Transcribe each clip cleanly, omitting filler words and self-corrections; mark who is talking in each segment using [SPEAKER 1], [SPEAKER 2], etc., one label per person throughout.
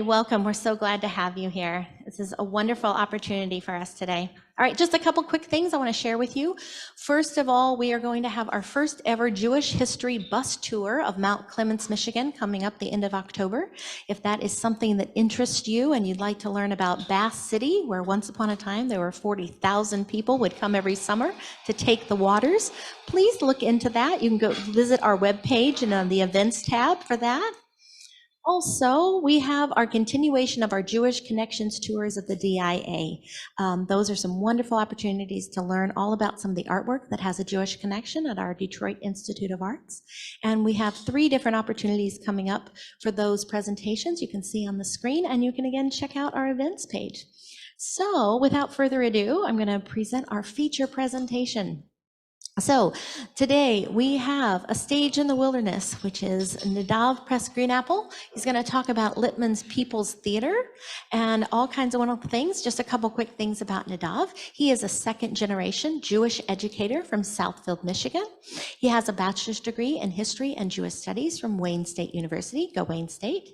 [SPEAKER 1] Welcome. We're so glad to have you here. This is a wonderful opportunity for us today. All right, just a couple quick things I want to share with you. First of all, we are going to have our first ever Jewish history bus tour of Mount Clemons, Michigan, coming up the end of October. If that is something that interests you and you'd like to learn about Bass City, where once upon a time there were 40,000 people would come every summer to take the waters, please look into that. You can go visit our webpage and on the events tab for that. Also, we have our continuation of our Jewish Connections tours of the DIA. Those are some wonderful opportunities to learn all about some of the artwork that has a Jewish connection at our Detroit Institute of Arts. And we have 3 different opportunities coming up for those presentations you can see on the screen, and you can again check out our events page. So without further ado, I'm going to present our feature presentation. So today we have A Stage in the Wilderness, which is Nadav Pais-Greenapple. He's going to talk about Littman's People's Theater and all kinds of wonderful things. Just a couple quick things about Nadav. He is a second-generation Jewish educator from Southfield, Michigan. He has a bachelor's degree in history and Jewish studies from Wayne State University, go Wayne State.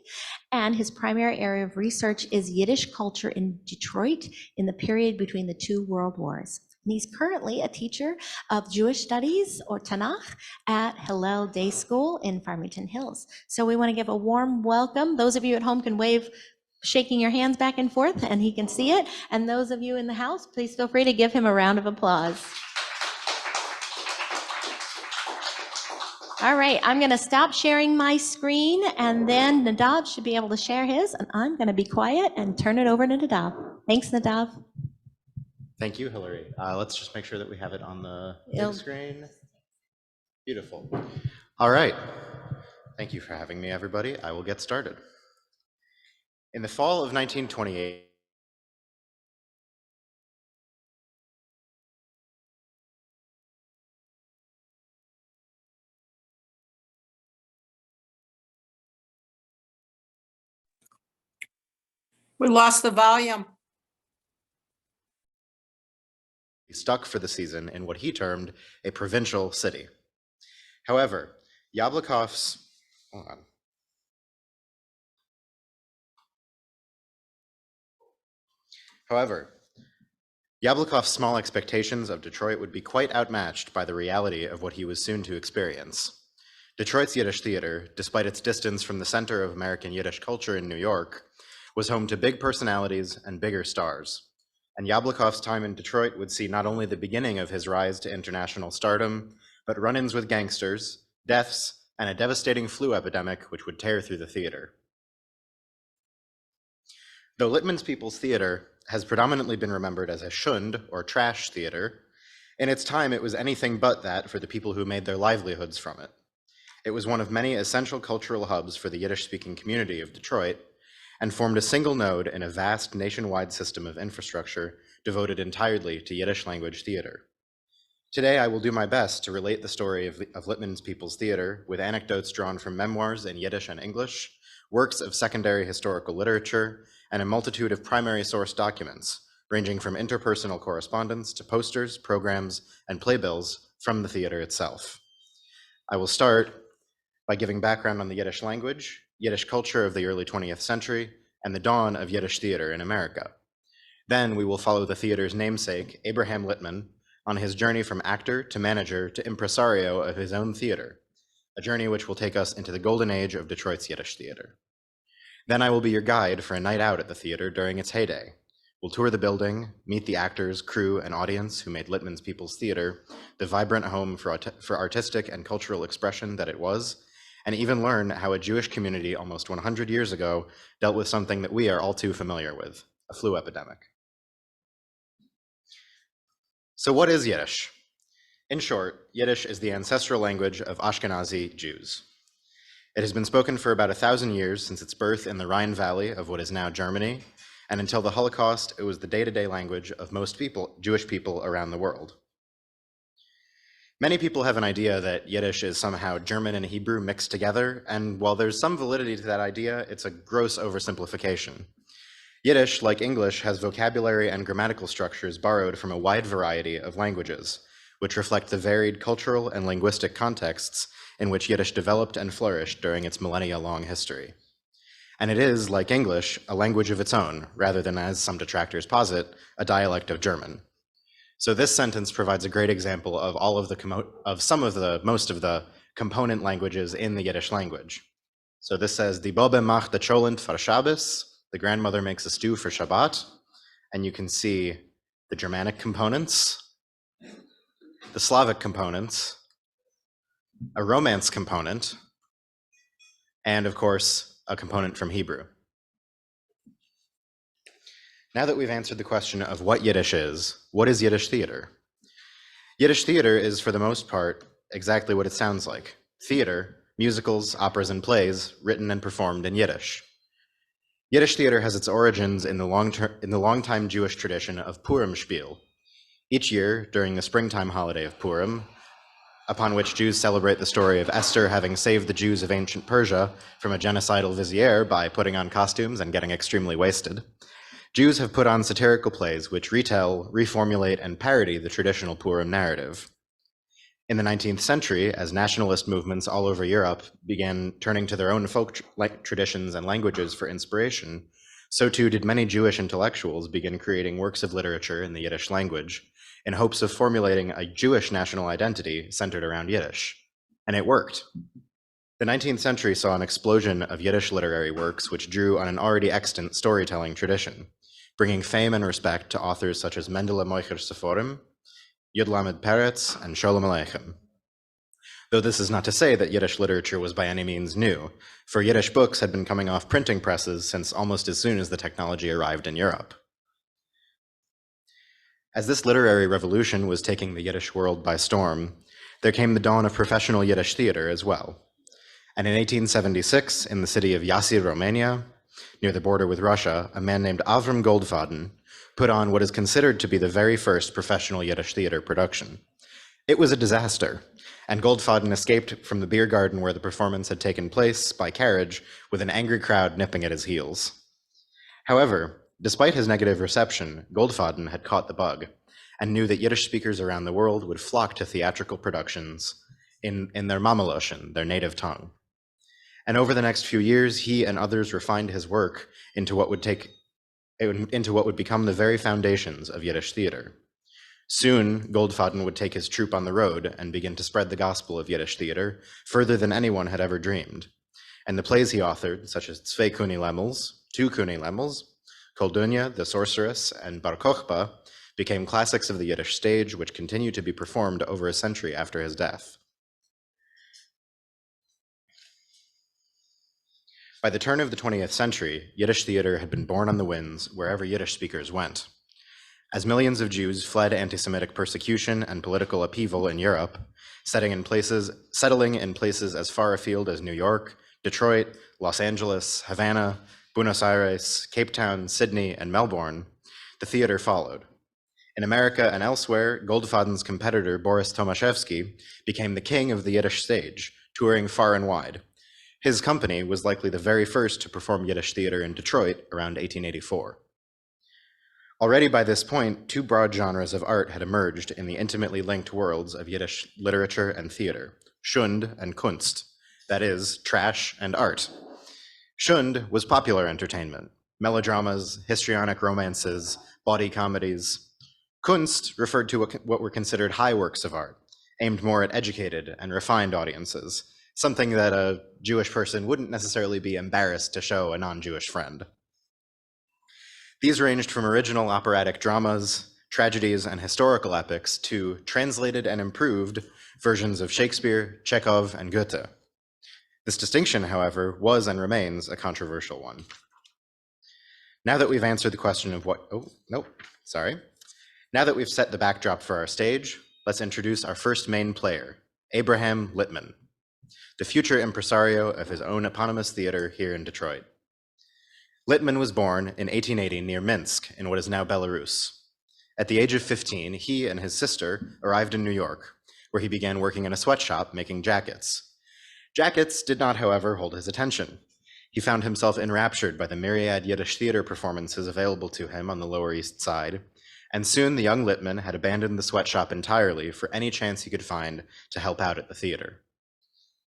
[SPEAKER 1] And his primary area of research is Yiddish culture in Detroit in the period between the 2 world wars. And he's currently a teacher of Jewish studies or Tanakh at Hillel Day School in Farmington Hills. So we want to give a warm welcome. Those of you at home can wave, shaking your hands back and forth, and he can see it. And those of you in the house, please feel free to give him a round of applause. All right, I'm going to stop sharing my screen, and then Nadav should be able to share his, and I'm going to be quiet and turn it over to Nadav. Thanks, Nadav.
[SPEAKER 2] Thank you, Hillary. Let's just make sure that we have it on the big screen. Beautiful. All right. Thank you for having me, everybody. I will get started. In the fall of 1928,
[SPEAKER 3] We lost the volume.
[SPEAKER 2] he stuck for the season in what he termed a provincial city. However, Yablokov's, hold on. However, Yablokov's small expectations of Detroit would be quite outmatched by the reality of what he was soon to experience. Detroit's Yiddish Theater, despite its distance from the center of American Yiddish culture in New York, was home to big personalities and bigger stars. And Yablokov's time in Detroit would see not only the beginning of his rise to international stardom, but run-ins with gangsters, deaths, and a devastating flu epidemic which would tear through the theater. Though Littman's People's Theater has predominantly been remembered as a shund, or trash theater, in its time it was anything but that for the people who made their livelihoods from it. It was one of many essential cultural hubs for the Yiddish-speaking community of Detroit, and formed a single node in a vast nationwide system of infrastructure devoted entirely to Yiddish-language theater. Today, I will do my best to relate the story of Littman's People's Theater with anecdotes drawn from memoirs in Yiddish and English, works of secondary historical literature, and a multitude of primary source documents, ranging from interpersonal correspondence to posters, programs, and playbills from the theater itself. I will start by giving background on the Yiddish language, Yiddish culture of the early 20th century, and the dawn of Yiddish theater in America. Then we will follow the theater's namesake, Abraham Littman, on his journey from actor to manager to impresario of his own theater, a journey which will take us into the golden age of Detroit's Yiddish theater. Then I will be your guide for a night out at the theater during its heyday. We'll tour the building, meet the actors, crew, and audience who made Littman's People's Theater the vibrant home for artistic and cultural expression that it was, and even learn how a Jewish community almost 100 years ago dealt with something that we are all too familiar with, a flu epidemic. So what is Yiddish? In short, Yiddish is the ancestral language of Ashkenazi Jews. It has been spoken for about 1,000 years since its birth in the Rhine Valley of what is now Germany, and until the Holocaust, it was the day-to-day language of most people, Jewish people around the world. Many people have an idea that Yiddish is somehow German and Hebrew mixed together, and while there's some validity to that idea, it's a gross oversimplification. Yiddish, like English, has vocabulary and grammatical structures borrowed from a wide variety of languages, which reflect the varied cultural and linguistic contexts in which Yiddish developed and flourished during its millennia-long history. And it is, like English, a language of its own, rather than, as some detractors posit, a dialect of German. So this sentence provides a great example of most of the component languages in the Yiddish language. So this says, "Die Bobbe macht the cholent for Shabbos," the grandmother makes a stew for Shabbat, and you can see the Germanic components, the Slavic components, a Romance component, and of course, a component from Hebrew. Now that we've answered the question of what Yiddish is, what is Yiddish theater? Yiddish theater is, for the most part, exactly what it sounds like. Theater, musicals, operas, and plays written and performed in Yiddish. Yiddish theater has its origins in the long-time Jewish tradition of Purim Spiel. Each year, during the springtime holiday of Purim, upon which Jews celebrate the story of Esther having saved the Jews of ancient Persia from a genocidal vizier by putting on costumes and getting extremely wasted, Jews have put on satirical plays which retell, reformulate, and parody the traditional Purim narrative. In the 19th century, as nationalist movements all over Europe began turning to their own folk traditions and languages for inspiration, so too did many Jewish intellectuals begin creating works of literature in the Yiddish language in hopes of formulating a Jewish national identity centered around Yiddish. And it worked. The 19th century saw an explosion of Yiddish literary works which drew on an already extant storytelling tradition, bringing fame and respect to authors such as Mendele Moicher Seforim, Yud Lamed Peretz, and Sholem Aleichem. Though this is not to say that Yiddish literature was by any means new, for Yiddish books had been coming off printing presses since almost as soon as the technology arrived in Europe. As this literary revolution was taking the Yiddish world by storm, there came the dawn of professional Yiddish theater as well. And in 1876, in the city of Iași, Romania, near the border with Russia, a man named Avram Goldfaden put on what is considered to be the very first professional Yiddish theater production. It was a disaster, and Goldfaden escaped from the beer garden where the performance had taken place by carriage with an angry crowd nipping at his heels. However, despite his negative reception, Goldfaden had caught the bug and knew that Yiddish speakers around the world would flock to theatrical productions in their Mamaloshen, their native tongue. And over the next few years, he and others refined his work into what would become the very foundations of Yiddish theater. Soon, Goldfaden would take his troupe on the road and begin to spread the gospel of Yiddish theater further than anyone had ever dreamed. And the plays he authored, such as Zwei Kuni Lemmels, Two Kuni Lemmels, Koldunya, the Sorceress, and Bar Kochba, became classics of the Yiddish stage, which continue to be performed over a century after his death. By the turn of the 20th century, Yiddish theater had been born on the winds wherever Yiddish speakers went. As millions of Jews fled anti-Semitic persecution and political upheaval in Europe, settling in places as far afield as New York, Detroit, Los Angeles, Havana, Buenos Aires, Cape Town, Sydney, and Melbourne, the theater followed. In America and elsewhere, Goldfaden's competitor Boris Tomaszewski became the king of the Yiddish stage, touring far and wide. His company was likely the very first to perform Yiddish theater in Detroit around 1884. Already by this point, two broad genres of art had emerged in the intimately linked worlds of Yiddish literature and theater, Schund and Kunst, that is, trash and art. Schund was popular entertainment, melodramas, histrionic romances, bawdy comedies. Kunst referred to what were considered high works of art, aimed more at educated and refined audiences, something that a Jewish person wouldn't necessarily be embarrassed to show a non-Jewish friend. These ranged from original operatic dramas, tragedies, and historical epics to translated and improved versions of Shakespeare, Chekhov, and Goethe. This distinction, however, was and remains a controversial one. Now that we've answered the question of Now that we've set the backdrop for our stage, let's introduce our first main player, Abraham Littman, the future impresario of his own eponymous theater here in Detroit. Littman was born in 1880 near Minsk in what is now Belarus. At the age of 15, he and his sister arrived in New York, where he began working in a sweatshop making jackets. Jackets did not, however, hold his attention. He found himself enraptured by the myriad Yiddish theater performances available to him on the Lower East Side, and soon the young Littman had abandoned the sweatshop entirely for any chance he could find to help out at the theater.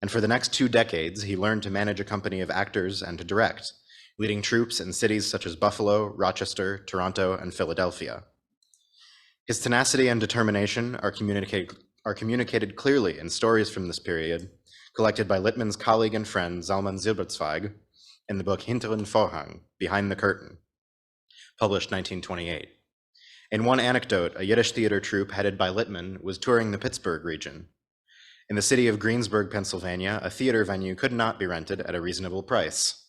[SPEAKER 2] And for the next 2 decades, he learned to manage a company of actors and to direct, leading troops in cities such as Buffalo, Rochester, Toronto, and Philadelphia. His tenacity and determination are communicated clearly in stories from this period, collected by Littman's colleague and friend Zalman Silberzweig in the book Hinter den Vorhang, Behind the Curtain, published 1928. In one anecdote, a Yiddish theater troupe headed by Littman was touring the Pittsburgh region. In the city of Greensburg, Pennsylvania, a theater venue could not be rented at a reasonable price.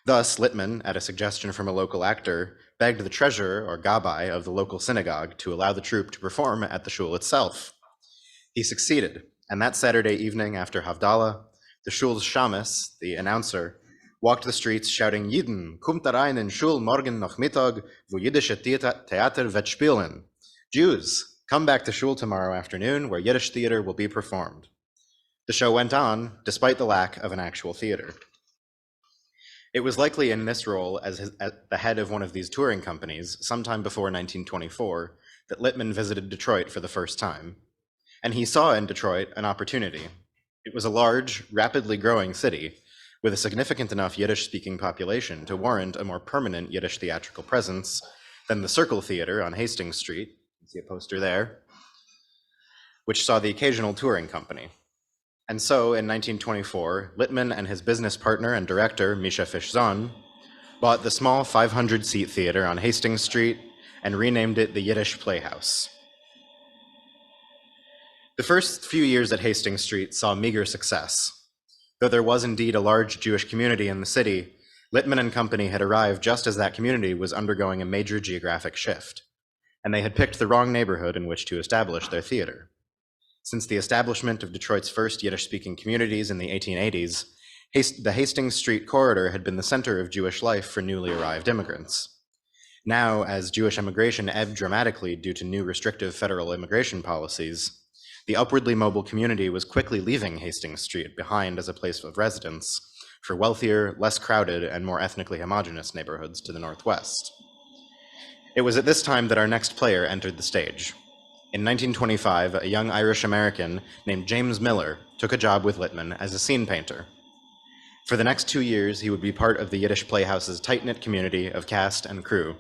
[SPEAKER 2] Thus, Littman, at a suggestion from a local actor, begged the treasurer or gabbai of the local synagogue to allow the troupe to perform at the shul itself. He succeeded, and that Saturday evening after Havdalah, the shul's shamus, the announcer, walked the streets shouting, "Jiden, kommt rein in Shul morgen noch Mittag, wo Jiddische Theater wird spielen." Jews, come back to shul tomorrow afternoon, where Yiddish theater will be performed. The show went on, despite the lack of an actual theater. It was likely in this role as the head of one of these touring companies, sometime before 1924, that Littman visited Detroit for the first time. And he saw in Detroit an opportunity. It was a large, rapidly growing city, with a significant enough Yiddish-speaking population to warrant a more permanent Yiddish theatrical presence than the Circle Theater on Hastings Street, you can see a poster there, which saw the occasional touring company. And so, in 1924, Littman and his business partner and director, Misha Fishzon, bought the small 500-seat theater on Hastings Street and renamed it the Yiddish Playhouse. The first few years at Hastings Street saw meager success. Though there was indeed a large Jewish community in the city, Littman and company had arrived just as that community was undergoing a major geographic shift, and they had picked the wrong neighborhood in which to establish their theater. Since the establishment of Detroit's first Yiddish-speaking communities in the 1880s, the Hastings Street corridor had been the center of Jewish life for newly arrived immigrants. Now, as Jewish immigration ebbed dramatically due to new restrictive federal immigration policies, the upwardly mobile community was quickly leaving Hastings Street behind as a place of residence for wealthier, less crowded, and more ethnically homogeneous neighborhoods to the northwest. It was at this time that our next player entered the stage. In 1925, a young Irish American named James Miller took a job with Littman as a scene painter. For the next 2 years, he would be part of the Yiddish Playhouse's tight-knit community of cast and crew.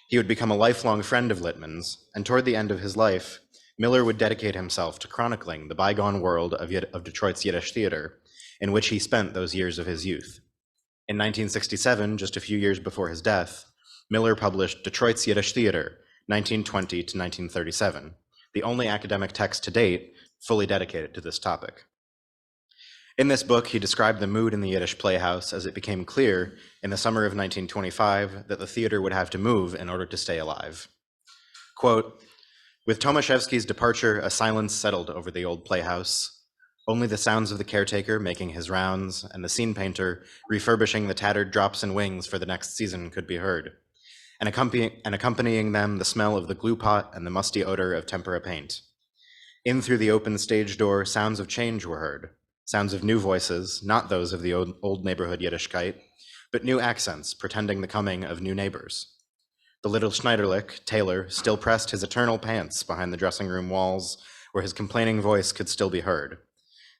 [SPEAKER 2] He would become a lifelong friend of Littman's, and toward the end of his life, Miller would dedicate himself to chronicling the bygone world of Detroit's Yiddish theater, in which he spent those years of his youth. In 1967, just a few years before his death, Miller published Detroit's Yiddish Theater, 1920 to 1937, the only academic text to date fully dedicated to this topic. In this book, he described the mood in the Yiddish Playhouse as it became clear in the summer of 1925 that the theater would have to move in order to stay alive. Quote, "With Tomaszewski's departure, a silence settled over the old playhouse. Only the sounds of the caretaker making his rounds and the scene painter refurbishing the tattered drops and wings for the next season could be heard, and accompanying them the smell of the glue pot and the musty odor of tempera paint. In through the open stage door, sounds of change were heard, sounds of new voices, not those of the old neighborhood Yiddishkeit, but new accents pretending the coming of new neighbors. The little Schneiderlich, Taylor, still pressed his eternal pants behind the dressing room walls where his complaining voice could still be heard.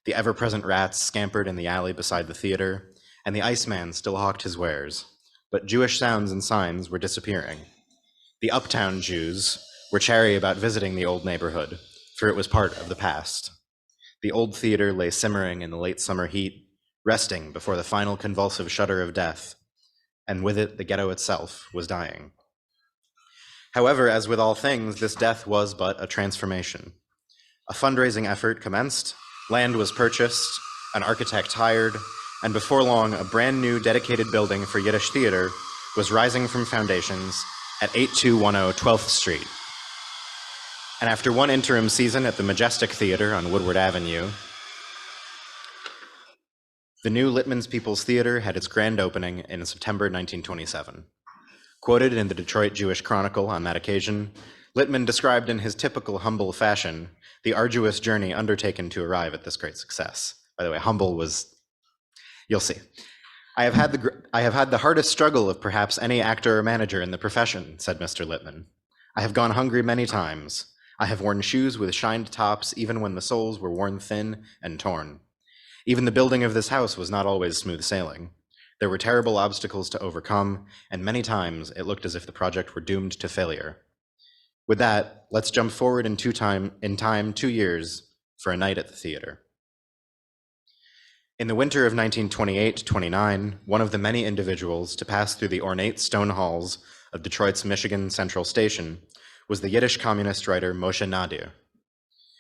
[SPEAKER 2] The ever-present rats scampered in the alley beside the theater, and the Iceman still hawked his wares, but Jewish sounds and signs were disappearing. The uptown Jews were chary about visiting the old neighborhood, for it was part of the past. The old theater lay simmering in the late summer heat, resting before the final convulsive shudder of death, and with it the ghetto itself was dying. However, as with all things, this death was but a transformation. A fundraising effort commenced, land was purchased, an architect hired, and before long, a brand new dedicated building for Yiddish theater was rising from foundations at 8210 12th Street. And after one interim season at the Majestic Theater on Woodward Avenue, the new Littman's People's Theater had its grand opening in September 1927. Quoted in the Detroit Jewish Chronicle on that occasion, Littman described in his typical humble fashion the arduous journey undertaken to arrive at this great success. By the way, humble was, you'll see. I have had the hardest struggle of perhaps any actor or manager in the profession, said Mr. Littman. I have gone hungry many times. I have worn shoes with shined tops even when the soles were worn thin and torn. Even the building of this house was not always smooth sailing. There were terrible obstacles to overcome, and many times it looked as if the project were doomed to failure. With that, let's jump forward in time 2 years for a night at the theater. In the winter of 1928-29, one of the many individuals to pass through the ornate stone halls of Detroit's Michigan Central Station was the Yiddish communist writer Moshe Nadir.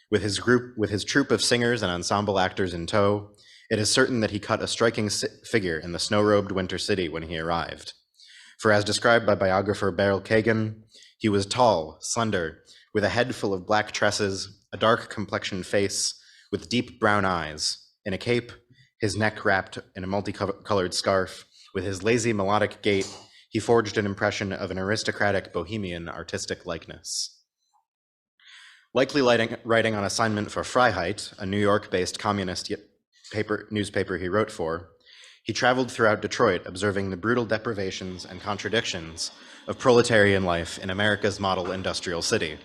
[SPEAKER 2] With his troupe of singers and ensemble actors in tow, it is certain that he cut a striking figure in the snow-robed winter city when he arrived. For as described by biographer Beryl Kagan, he was tall, slender, with a head full of black tresses, a dark complexioned face, with deep brown eyes, in a cape, his neck wrapped in a multicolored scarf. With his lazy melodic gait, he forged an impression of an aristocratic bohemian artistic likeness. Likely writing on assignment for Freiheit, a New York-based communist newspaper he wrote for, he traveled throughout Detroit observing the brutal deprivations and contradictions of proletarian life in America's model industrial city.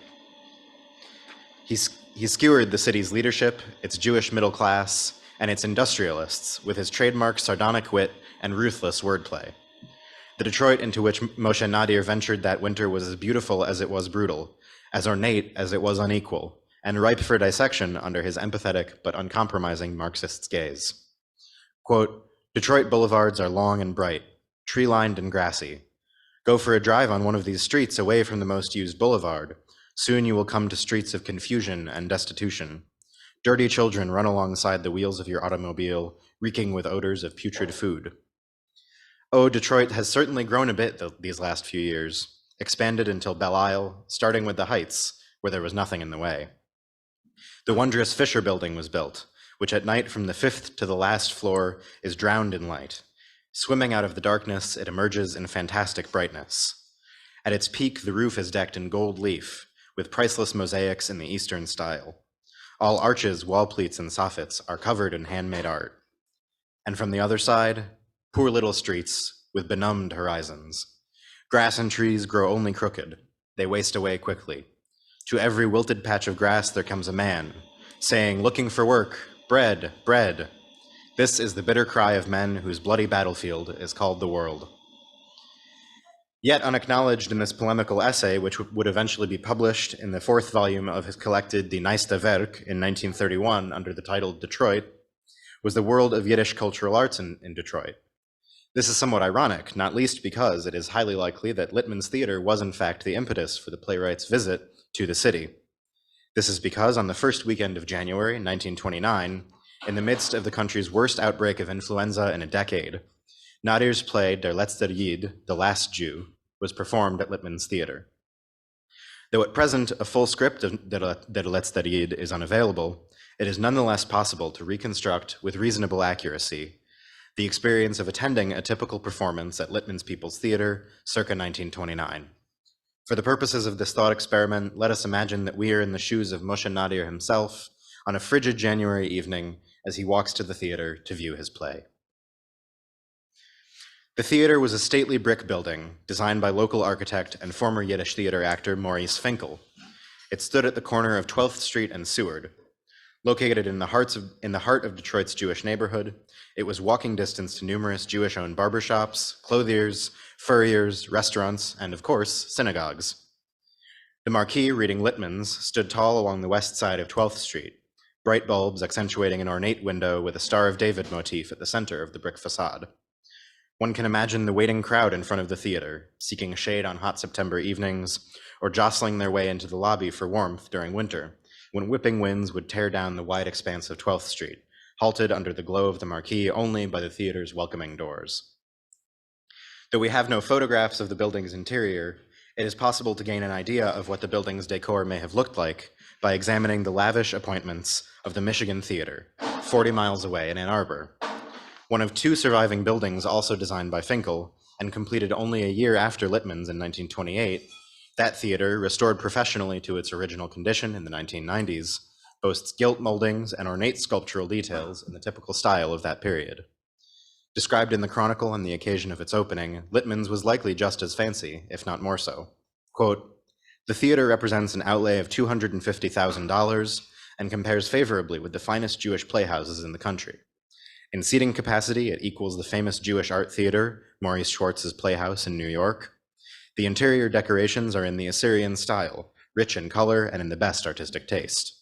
[SPEAKER 2] He skewered the city's leadership, its Jewish middle class, and its industrialists with his trademark sardonic wit and ruthless wordplay. The Detroit into which Moshe Nadir ventured that winter was as beautiful as it was brutal, as ornate as it was unequal, and ripe for dissection under his empathetic but uncompromising Marxist's gaze. Quote, "Detroit boulevards are long and bright, tree-lined and grassy. Go for a drive on one of these streets away from the most used boulevard. Soon you will come to streets of confusion and destitution. Dirty children run alongside the wheels of your automobile, reeking with odors of putrid food. Oh, Detroit has certainly grown a bit these last few years, expanded until Belle Isle, starting with the Heights, where there was nothing in the way. The wondrous Fisher Building was built, which at night from the 5th to the last floor is drowned in light. Swimming out of the darkness, it emerges in fantastic brightness. At its peak, the roof is decked in gold leaf, with priceless mosaics in the Eastern style. All arches, wall pleats, and soffits are covered in handmade art. And from the other side, poor little streets with benumbed horizons. Grass and trees grow only crooked. They waste away quickly. To every wilted patch of grass there comes a man, saying, looking for work, bread, bread. This is the bitter cry of men whose bloody battlefield is called the world. Yet unacknowledged in this polemical essay, which would eventually be published in the 4th volume of his collected Die Neiste Werk in 1931 under the title Detroit, was the world of Yiddish cultural arts in Detroit. This is somewhat ironic, not least because it is highly likely that Littman's theater was in fact the impetus for the playwright's visit to the city. This is because on the first weekend of January 1929, in the midst of the country's worst outbreak of influenza in a decade, Nadir's play Der letzte Yid, The Last Jew, was performed at Littman's theater. Though at present a full script of Der letzte Yid is unavailable, it is nonetheless possible to reconstruct with reasonable accuracy the experience of attending a typical performance at Littman's People's Theater circa 1929. For the purposes of this thought experiment, let us imagine that we are in the shoes of Moshe Nadir himself on a frigid January evening as he walks to the theater to view his play. The theater was a stately brick building designed by local architect and former Yiddish theater actor Maurice Finkel. It stood at the corner of 12th Street and Seward. Located in the heart of Detroit's Jewish neighborhood, it was walking distance to numerous Jewish-owned barbershops, clothiers, furriers, restaurants, and of course, synagogues. The marquee reading Littman's stood tall along the west side of 12th Street, bright bulbs accentuating an ornate window with a Star of David motif at the center of the brick facade. One can imagine the waiting crowd in front of the theater, seeking shade on hot September evenings, or jostling their way into the lobby for warmth during winter, when whipping winds would tear down the wide expanse of 12th Street, halted under the glow of the marquee only by the theater's welcoming doors. Though we have no photographs of the building's interior, it is possible to gain an idea of what the building's decor may have looked like by examining the lavish appointments of the Michigan Theater, 40 miles away in Ann Arbor. One of 2 surviving buildings also designed by Finkel and completed only a year after Littman's in 1928, that theater, restored professionally to its original condition in the 1990s, boasts gilt moldings and ornate sculptural details in the typical style of that period. Described in the Chronicle on the occasion of its opening, Littman's was likely just as fancy, if not more so. Quote, "The theater represents an outlay of $250,000 and compares favorably with the finest Jewish playhouses in the country. In seating capacity, it equals the famous Jewish art theater, Maurice Schwartz's Playhouse in New York. The interior decorations are in the Assyrian style, rich in color and in the best artistic taste.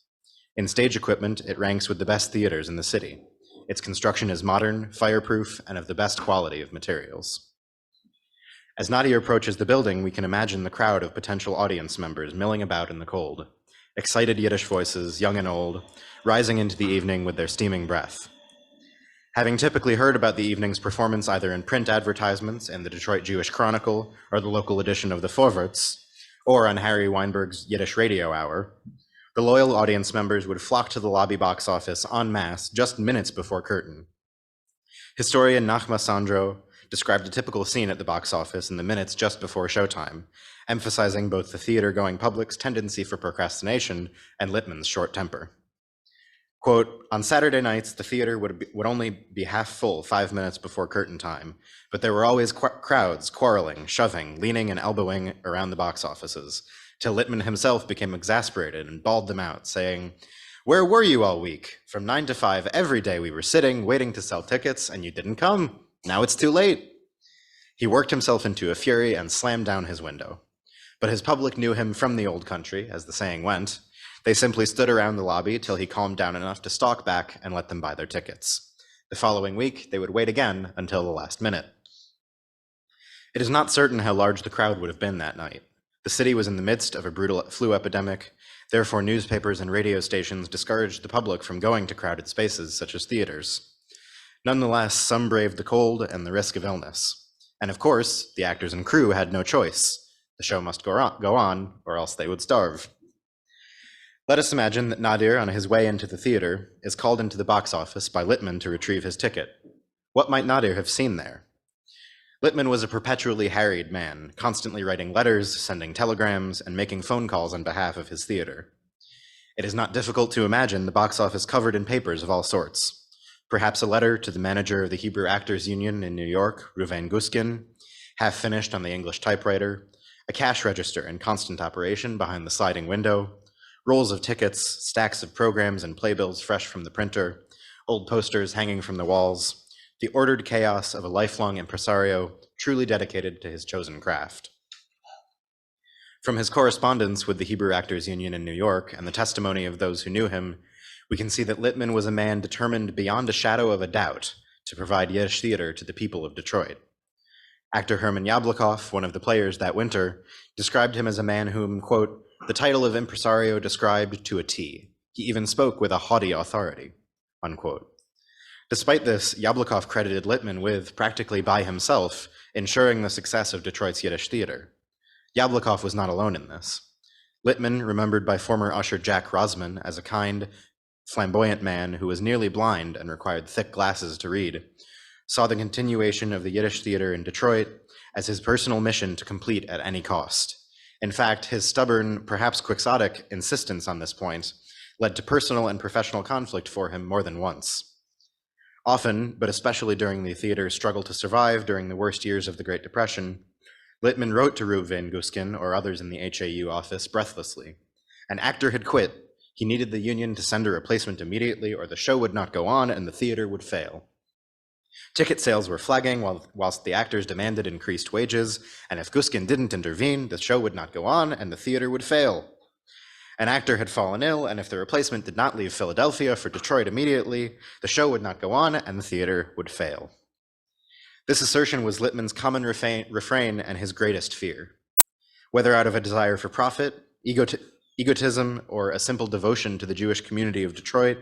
[SPEAKER 2] In stage equipment, it ranks with the best theaters in the city. Its construction is modern, fireproof, and of the best quality of materials. As Nadia approaches the building, we can imagine the crowd of potential audience members milling about in the cold. Excited Yiddish voices, young and old, rising into the evening with their steaming breath. Having typically heard about the evening's performance either in print advertisements in the Detroit Jewish Chronicle or the local edition of the Vorwärts, or on Harry Weinberg's Yiddish Radio Hour, the loyal audience members would flock to the lobby box office en masse just minutes before curtain. Historian Nachma Sandro described a typical scene at the box office in the minutes just before showtime, emphasizing both the theater-going public's tendency for procrastination and Littman's short temper. Quote, on Saturday nights, the theater would only be half full 5 minutes before curtain time, but there were always crowds quarreling, shoving, leaning, and elbowing around the box offices, till Littman himself became exasperated and bawled them out, saying, where were you all week? From 9 to 5 every day we were sitting, waiting to sell tickets, and you didn't come. Now it's too late. He worked himself into a fury and slammed down his window. But his public knew him from the old country, as the saying went. They simply stood around the lobby till he calmed down enough to stalk back and let them buy their tickets. The following week, they would wait again until the last minute. It is not certain how large the crowd would have been that night. The city was in the midst of a brutal flu epidemic, therefore newspapers and radio stations discouraged the public from going to crowded spaces such as theaters. Nonetheless, some braved the cold and the risk of illness. And of course, the actors and crew had no choice. The show must go on, or else they would starve. Let us imagine that Nadir, on his way into the theater, is called into the box office by Littman to retrieve his ticket. What might Nadir have seen there? Littman was a perpetually harried man, constantly writing letters, sending telegrams, and making phone calls on behalf of his theater. It is not difficult to imagine the box office covered in papers of all sorts. Perhaps a letter to the manager of the Hebrew Actors Union in New York, Reuven Guskin, half finished on the English typewriter, a cash register in constant operation behind the sliding window, rolls of tickets, stacks of programs and playbills fresh from the printer, old posters hanging from the walls, the ordered chaos of a lifelong impresario truly dedicated to his chosen craft. From his correspondence with the Hebrew Actors Union in New York and the testimony of those who knew him, we can see that Littman was a man determined beyond a shadow of a doubt to provide Yiddish theater to the people of Detroit. Actor Herman Yablokov, one of the players that winter, described him as a man whom, quote, the title of impresario described to a T. He even spoke with a haughty authority, unquote. Despite this, Yablokov credited Littman with, practically by himself, ensuring the success of Detroit's Yiddish theater. Yablokov was not alone in this. Littman, remembered by former usher Jack Rosman as a kind, flamboyant man who was nearly blind and required thick glasses to read, saw the continuation of the Yiddish theater in Detroit as his personal mission to complete at any cost. In fact, his stubborn, perhaps quixotic insistence on this point led to personal and professional conflict for him more than once. Often, but especially during the theater's struggle to survive during the worst years of the Great Depression, Littman wrote to Reuven Guskin or others in the HAU office breathlessly. An actor had quit. He needed the union to send a replacement immediately or the show would not go on and the theater would fail. Ticket sales were flagging whilst the actors demanded increased wages, and if Guskin didn't intervene, the show would not go on and the theater would fail. An actor had fallen ill, and if the replacement did not leave Philadelphia for Detroit immediately, the show would not go on and the theater would fail. This assertion was Littman's common refrain and his greatest fear. Whether out of a desire for profit, egotism, or a simple devotion to the Jewish community of Detroit,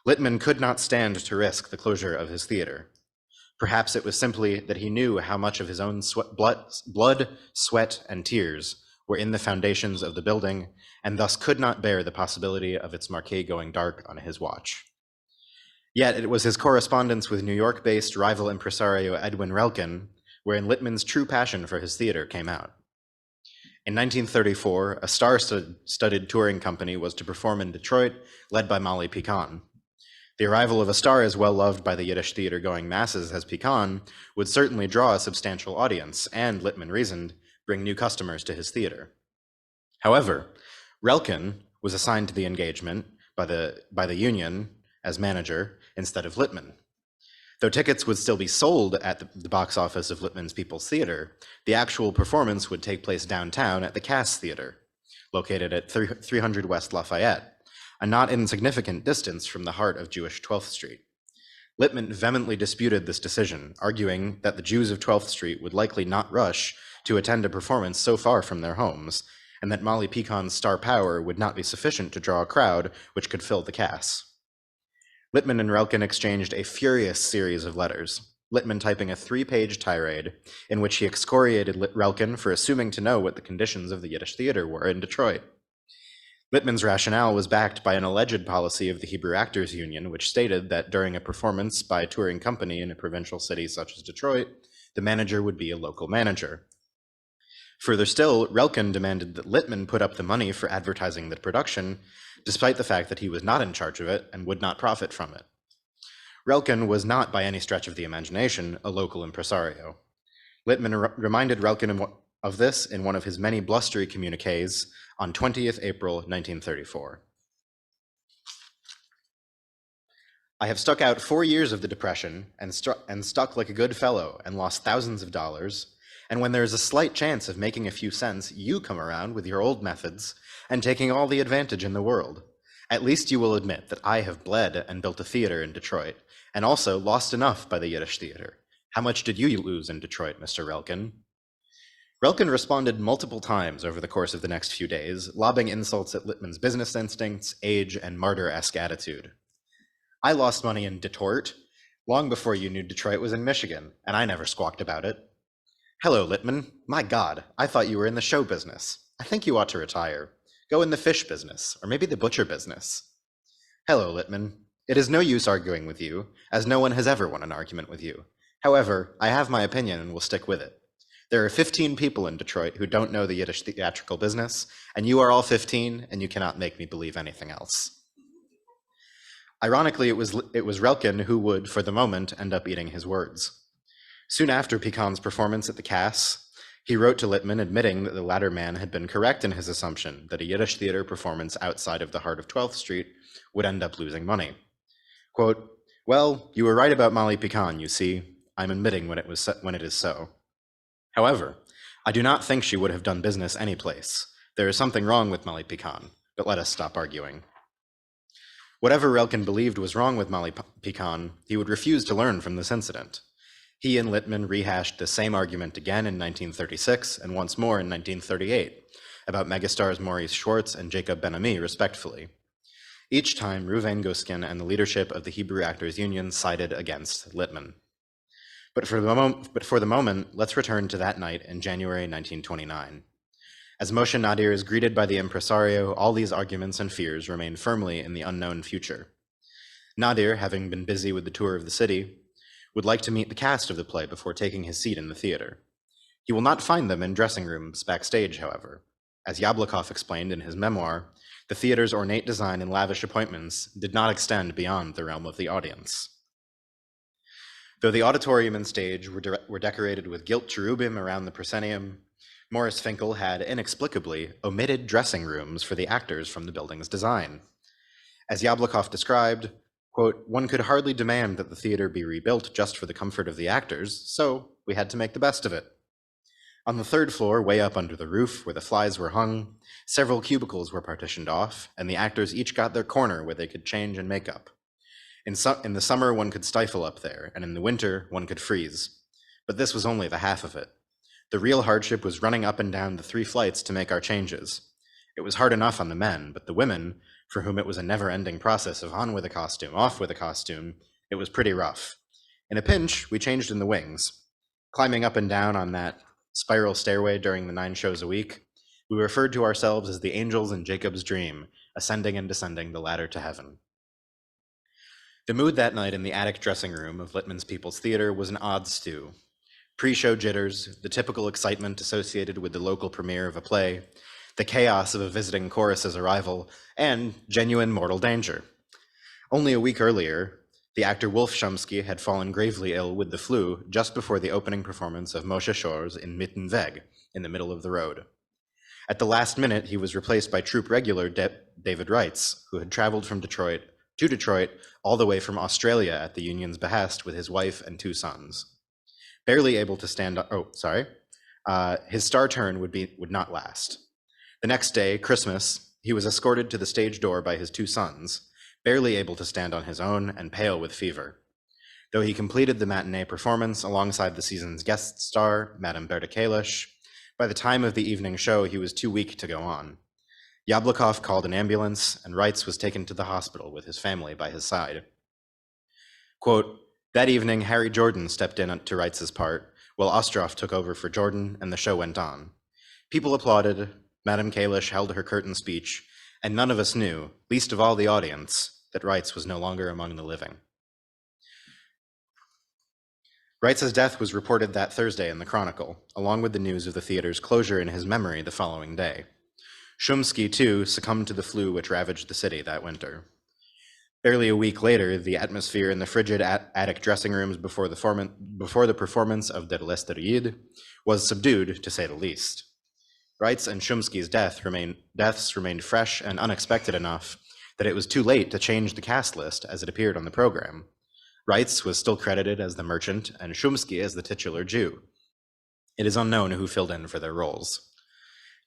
[SPEAKER 2] Littman could not stand to risk the closure of his theater. Perhaps it was simply that he knew how much of his own blood, sweat, and tears were in the foundations of the building, and thus could not bear the possibility of its marquee going dark on his watch. Yet it was his correspondence with New York-based rival impresario Edwin Relkin wherein Littman's true passion for his theater came out. In 1934, a star-studded touring company was to perform in Detroit, led by Molly Pecan. The arrival of a star as well loved by the Yiddish theater-going masses as Pecan would certainly draw a substantial audience and, Littman reasoned, bring new customers to his theater. However, Relkin was assigned to the engagement by the union as manager instead of Littman. Though tickets would still be sold at the box office of Littman's People's Theater, the actual performance would take place downtown at the Cass Theater, located at 300 West Lafayette, a not insignificant distance from the heart of Jewish 12th Street. Littman vehemently disputed this decision, arguing that the Jews of 12th Street would likely not rush to attend a performance so far from their homes, and that Molly Pecan's star power would not be sufficient to draw a crowd which could fill the Cass. Littman and Relkin exchanged a furious series of letters, Littman typing a 3-page tirade in which he excoriated Relkin for assuming to know what the conditions of the Yiddish theater were in Detroit. Littman's rationale was backed by an alleged policy of the Hebrew Actors Union, which stated that during a performance by a touring company in a provincial city such as Detroit, the manager would be a local manager. Further still, Relkin demanded that Littman put up the money for advertising the production, despite the fact that he was not in charge of it and would not profit from it. Relkin was not, by any stretch of the imagination, a local impresario. Littman reminded Relkin of this in one of his many blustery communiques on 20th April 1934. I have stuck out 4 years of the Depression and stuck like a good fellow and lost thousands of dollars, and when there is a slight chance of making a few cents, you come around with your old methods and taking all the advantage in the world. At least you will admit that I have bled and built a theater in Detroit, and also lost enough by the Yiddish theater. How much did you lose in Detroit, Mr. Relkin? Relkin responded multiple times over the course of the next few days, lobbing insults at Littman's business instincts, age, and martyr-esque attitude. I lost money in Detroit long before you knew Detroit was in Michigan, and I never squawked about it. Hello, Littman. My God, I thought you were in the show business. I think you ought to retire. Go in the fish business, or maybe the butcher business. Hello, Littman. It is no use arguing with you, as no one has ever won an argument with you. However, I have my opinion and will stick with it. There are 15 people in Detroit who don't know the Yiddish theatrical business, and you are all 15, and you cannot make me believe anything else. Ironically, it was Relkin who would, for the moment, end up eating his words. Soon after Pecan's performance at the Cass, he wrote to Littman admitting that the latter man had been correct in his assumption that a Yiddish theater performance outside of the heart of 12th Street would end up losing money. Quote, well, you were right about Molly Pecan, you see. I'm admitting when it is so. However, I do not think she would have done business anyplace. There is something wrong with Molly Pecan, but let us stop arguing. Whatever Relkin believed was wrong with Molly Pecan, he would refuse to learn from this incident. He and Littman rehashed the same argument again in 1936 and once more in 1938 about megastars Maurice Schwartz and Jacob Ben-Ami, respectively. Each time, Reuven Guskin and the leadership of the Hebrew Actors Union sided against Littman. But for the moment, let's return to that night in January 1929. As Moshe Nadir is greeted by the impresario, all these arguments and fears remain firmly in the unknown future. Nadir, having been busy with the tour of the city, would like to meet the cast of the play before taking his seat in the theater. He will not find them in dressing rooms backstage, however. As Yablokov explained in his memoir, the theater's ornate design and lavish appointments did not extend beyond the realm of the audience. Though the auditorium and stage were decorated with gilt cherubim around the proscenium, Morris Finkel had inexplicably omitted dressing rooms for the actors from the building's design. As Yablokov described, quote, one could hardly demand that the theater be rebuilt just for the comfort of the actors, so we had to make the best of it. On the third floor, way up under the roof where the flies were hung, several cubicles were partitioned off, and the actors each got their corner where they could change and make up. In the summer, one could stifle up there, and in the winter, one could freeze. But this was only the half of it. The real hardship was running up and down the 3 flights to make our changes. It was hard enough on the men, but the women, for whom it was a never-ending process of on with a costume, off with a costume, it was pretty rough. In a pinch, we changed in the wings. Climbing up and down on that spiral stairway during the 9 shows a week, we referred to ourselves as the angels in Jacob's dream, ascending and descending the ladder to heaven. The mood that night in the attic dressing room of Littman's People's Theater was an odd stew. Pre-show jitters, the typical excitement associated with the local premiere of a play, the chaos of a visiting chorus's arrival, and genuine mortal danger. Only a week earlier, the actor Wolf Shumsky had fallen gravely ill with the flu just before the opening performance of Moshe Shor's in Mittenweg, in the middle of the road. At the last minute, he was replaced by troupe regular David Reitz, who had traveled from Detroit to Detroit all the way from Australia at the union's behest with his wife and 2 sons. Barely able to stand up, his star turn would not last. The next day, Christmas, he was escorted to the stage door by his 2 sons, barely able to stand on his own and pale with fever. Though he completed the matinee performance alongside the season's guest star, Madame Berta Kalish, by the time of the evening show, he was too weak to go on. Yablokov called an ambulance, and Reitz was taken to the hospital with his family by his side. Quote, "That evening, Harry Jordan stepped in to Reitz's part, while Ostroff took over for Jordan, and the show went on. People applauded, Madame Kalish held her curtain speech, and none of us knew, least of all the audience, that Reitz was no longer among the living." Reitz's death was reported that Thursday in the Chronicle, along with the news of the theater's closure in his memory the following day. Shumsky, too, succumbed to the flu which ravaged the city that winter. Barely a week later, the atmosphere in the frigid attic dressing rooms before the performance of Der letzte Ried was subdued, to say the least. Reitz and Shumsky's deaths remained fresh and unexpected enough that it was too late to change the cast list as it appeared on the program. Reitz was still credited as the merchant and Shumsky as the titular Jew. It is unknown who filled in for their roles.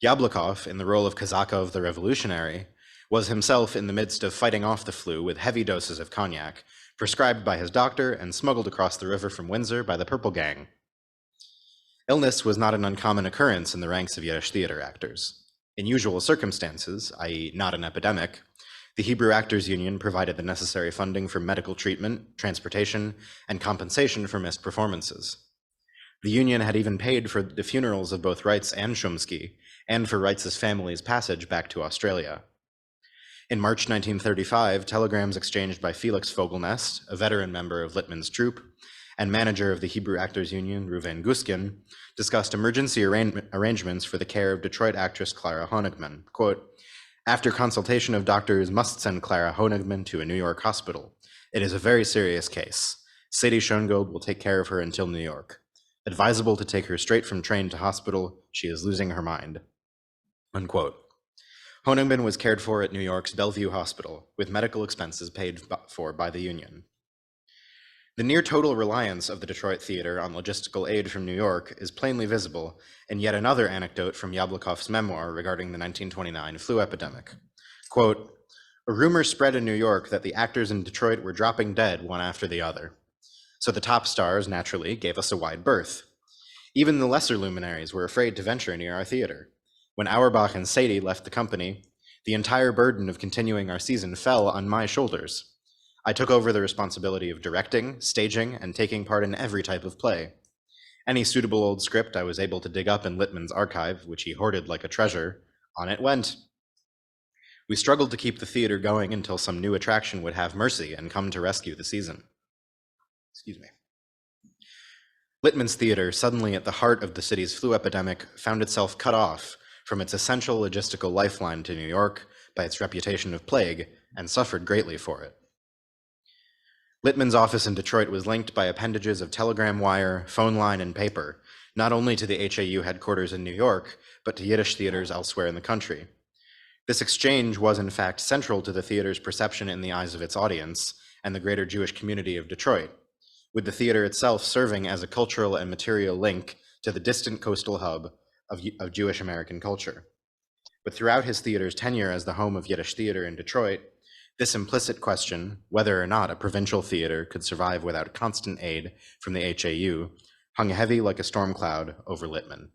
[SPEAKER 2] Yablokov, in the role of Kazakov the Revolutionary, was himself in the midst of fighting off the flu with heavy doses of cognac, prescribed by his doctor and smuggled across the river from Windsor by the Purple Gang. Illness was not an uncommon occurrence in the ranks of Yiddish theater actors. In usual circumstances, i.e. not an epidemic, the Hebrew Actors Union provided the necessary funding for medical treatment, transportation, and compensation for missed performances. The union had even paid for the funerals of both Reitz and Shumsky, and for Reitz's family's passage back to Australia. In March 1935, telegrams exchanged by Felix Vogelnest, a veteran member of Littman's troupe, and manager of the Hebrew Actors Union, Reuven Guskin, discussed emergency arrangements for the care of Detroit actress Clara Honigman. Quote, "After consultation of doctors, must send Clara Honigman to a New York hospital. It is a very serious case. Sadie Schoengold will take care of her until New York. Advisable to take her straight from train to hospital. She is losing her mind." Unquote. Honigman was cared for at New York's Bellevue Hospital, with medical expenses paid for by the union. The near total reliance of the Detroit theater on logistical aid from New York is plainly visible in yet another anecdote from Yablokov's memoir regarding the 1929 flu epidemic. Quote, "A rumor spread in New York that the actors in Detroit were dropping dead one after the other. So the top stars, naturally, gave us a wide berth. Even the lesser luminaries were afraid to venture near our theater. When Auerbach and Sadie left the company, the entire burden of continuing our season fell on my shoulders. I took over the responsibility of directing, staging, and taking part in every type of play. Any suitable old script I was able to dig up in Littman's archive, which he hoarded like a treasure, on it went. We struggled to keep the theater going until some new attraction would have mercy and come to rescue the season." Excuse me. Littman's theater, suddenly at the heart of the city's flu epidemic, found itself cut off from its essential logistical lifeline to New York by its reputation of plague, and suffered greatly for it. Littman's office in Detroit was linked by appendages of telegram wire, phone line, and paper, not only to the HAU headquarters in New York, but to Yiddish theaters elsewhere in the country. This exchange was in fact central to the theater's perception in the eyes of its audience and the greater Jewish community of Detroit, with the theater itself serving as a cultural and material link to the distant coastal hub of Jewish American culture. But throughout his theater's tenure as the home of Yiddish theater in Detroit, this implicit question, whether or not a provincial theater could survive without constant aid from the HAU, hung heavy like a storm cloud over Littman.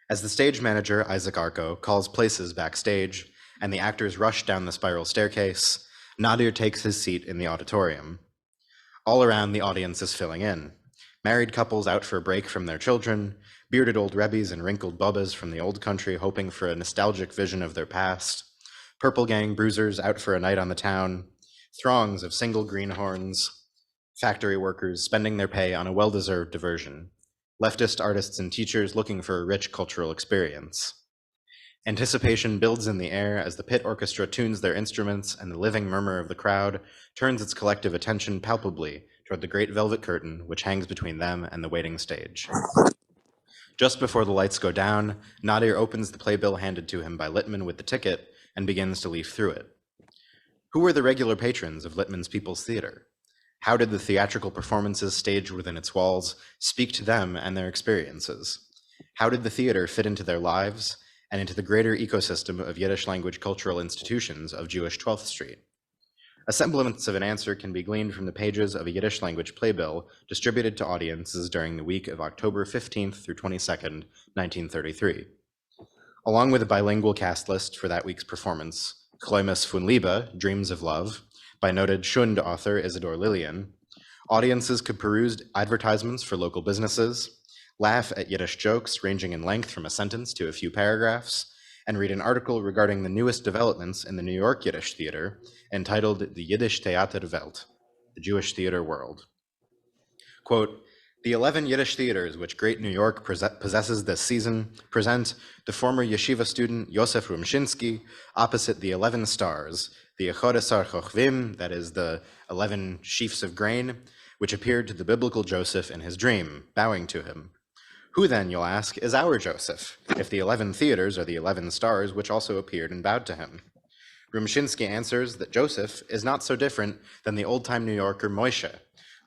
[SPEAKER 2] As the stage manager, Isaac Arco, calls places backstage, and the actors rush down the spiral staircase, Nadir takes his seat in the auditorium. All around, the audience is filling in. Married couples out for a break from their children, bearded old rebbes and wrinkled bubbas from the old country hoping for a nostalgic vision of their past, Purple Gang bruisers out for a night on the town, throngs of single greenhorns, factory workers spending their pay on a well-deserved diversion, leftist artists and teachers looking for a rich cultural experience. Anticipation builds in the air as the pit orchestra tunes their instruments and the living murmur of the crowd turns its collective attention palpably toward the great velvet curtain which hangs between them and the waiting stage. Just before the lights go down, Nadir opens the playbill handed to him by Littman with the ticket and begins to leaf through it. Who were the regular patrons of Littman's People's Theater? How did the theatrical performances staged within its walls speak to them and their experiences? How did the theater fit into their lives and into the greater ecosystem of Yiddish-language cultural institutions of Jewish 12th Street? A semblance of an answer can be gleaned from the pages of a Yiddish-language playbill distributed to audiences during the week of October 15th through 22nd, 1933. Along with a bilingual cast list for that week's performance, Clemons von Liebe, Dreams of Love, by noted Schund author Isidore Lillian, audiences could peruse advertisements for local businesses, laugh at Yiddish jokes ranging in length from a sentence to a few paragraphs, and read an article regarding the newest developments in the New York Yiddish Theater entitled The Yiddish Theater Welt, the Jewish Theater World. Quote, the 11 Yiddish theaters which Great New York possesses this season present the former yeshiva student Yosef Rumshinsky opposite the 11 stars, the Echodesar Chochvim, that is the 11 sheaves of grain, which appeared to the biblical Joseph in his dream, bowing to him. Who then, you'll ask, is our Joseph, if the 11 theaters are the 11 stars which also appeared and bowed to him? Rumshinsky answers that Joseph is not so different than the old-time New Yorker Moshe,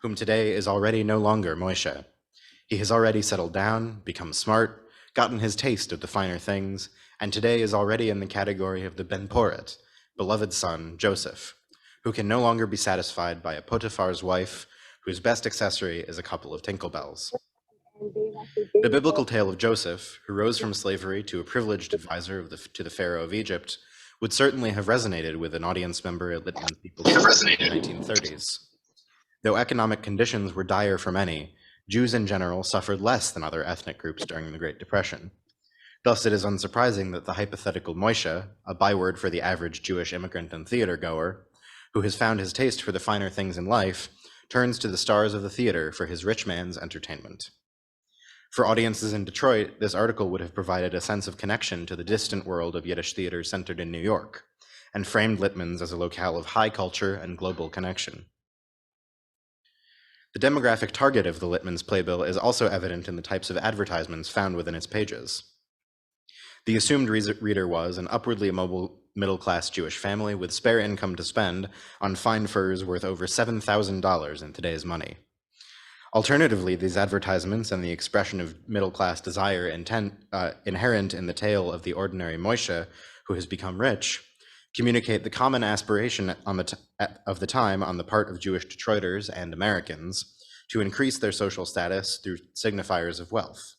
[SPEAKER 2] whom today is already no longer Moshe. He has already settled down, become smart, gotten his taste of the finer things, and today is already in the category of the Ben Poret, beloved son, Joseph, who can no longer be satisfied by a Potiphar's wife, whose best accessory is a couple of tinkle bells. The biblical tale of Joseph, who rose from slavery to a privileged advisor to the Pharaoh of Egypt, would certainly have resonated with an audience member at Littman's People's Theater in the 1930s. Though economic conditions were dire for many, Jews in general suffered less than other ethnic groups during the Great Depression. Thus, it is unsurprising that the hypothetical Moshe, a byword for the average Jewish immigrant and theater-goer, who has found his taste for the finer things in life, turns to the stars of the theater for his rich man's entertainment. For audiences in Detroit, this article would have provided a sense of connection to the distant world of Yiddish theater centered in New York, and framed Littman's as a locale of high culture and global connection. The demographic target of the Littman's playbill is also evident in the types of advertisements found within its pages. The assumed reader was an upwardly mobile middle-class Jewish family with spare income to spend on fine furs worth over $7,000 in today's money. Alternatively, these advertisements and the expression of middle-class desire inherent in the tale of the ordinary Moshe who has become rich communicate the common aspiration of the time on the part of Jewish Detroiters and Americans to increase their social status through signifiers of wealth.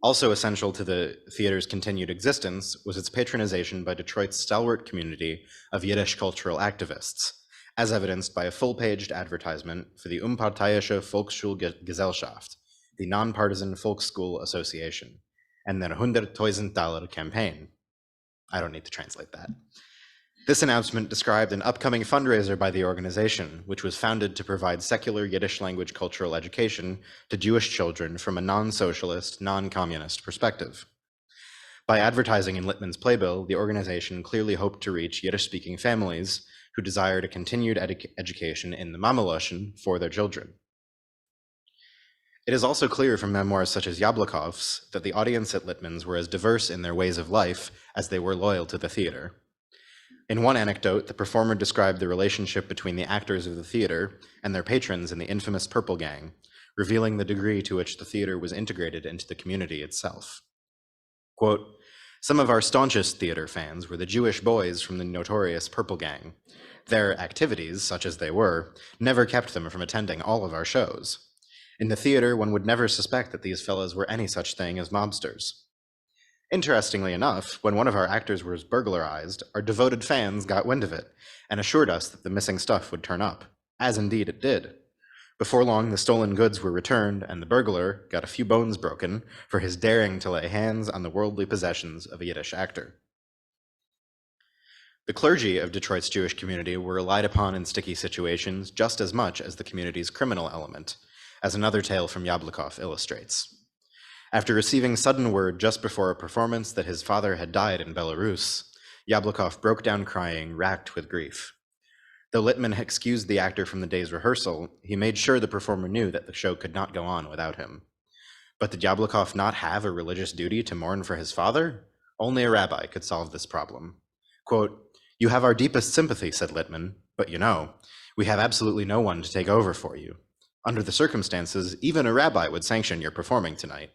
[SPEAKER 2] Also essential to the theater's continued existence was its patronization by Detroit's stalwart community of Yiddish cultural activists, as evidenced by a full-paged advertisement for the Unparteiische Volksschulgesellschaft, the Nonpartisan Folk School Association, and their $100,000 campaign. I don't need to translate that. This announcement described an upcoming fundraiser by the organization, which was founded to provide secular Yiddish-language cultural education to Jewish children from a non-socialist, non-communist perspective. By advertising in Littman's playbill, the organization clearly hoped to reach Yiddish-speaking families who desired a continued education in the Mamaloschen for their children. It is also clear from memoirs such as Yablokov's that the audience at Littman's were as diverse in their ways of life as they were loyal to the theater. In one anecdote, the performer described the relationship between the actors of the theater and their patrons in the infamous Purple Gang, revealing the degree to which the theater was integrated into the community itself. Quote, some of our staunchest theater fans were the Jewish boys from the notorious Purple Gang. Their activities, such as they were, never kept them from attending all of our shows. In the theater, one would never suspect that these fellows were any such thing as mobsters. Interestingly enough, when one of our actors was burglarized, our devoted fans got wind of it and assured us that the missing stuff would turn up, as indeed it did. Before long, the stolen goods were returned and the burglar got a few bones broken for his daring to lay hands on the worldly possessions of a Yiddish actor. The clergy of Detroit's Jewish community were relied upon in sticky situations just as much as the community's criminal element, as another tale from Yablokov illustrates. After receiving sudden word just before a performance that his father had died in Belarus, Yablokov broke down crying, racked with grief. Though Littman excused the actor from the day's rehearsal, he made sure the performer knew that the show could not go on without him. But did Yablokov not have a religious duty to mourn for his father? Only a rabbi could solve this problem. Quote, "You have our deepest sympathy," said Littman, "but you know, we have absolutely no one to take over for you. Under the circumstances, even a rabbi would sanction your performing tonight.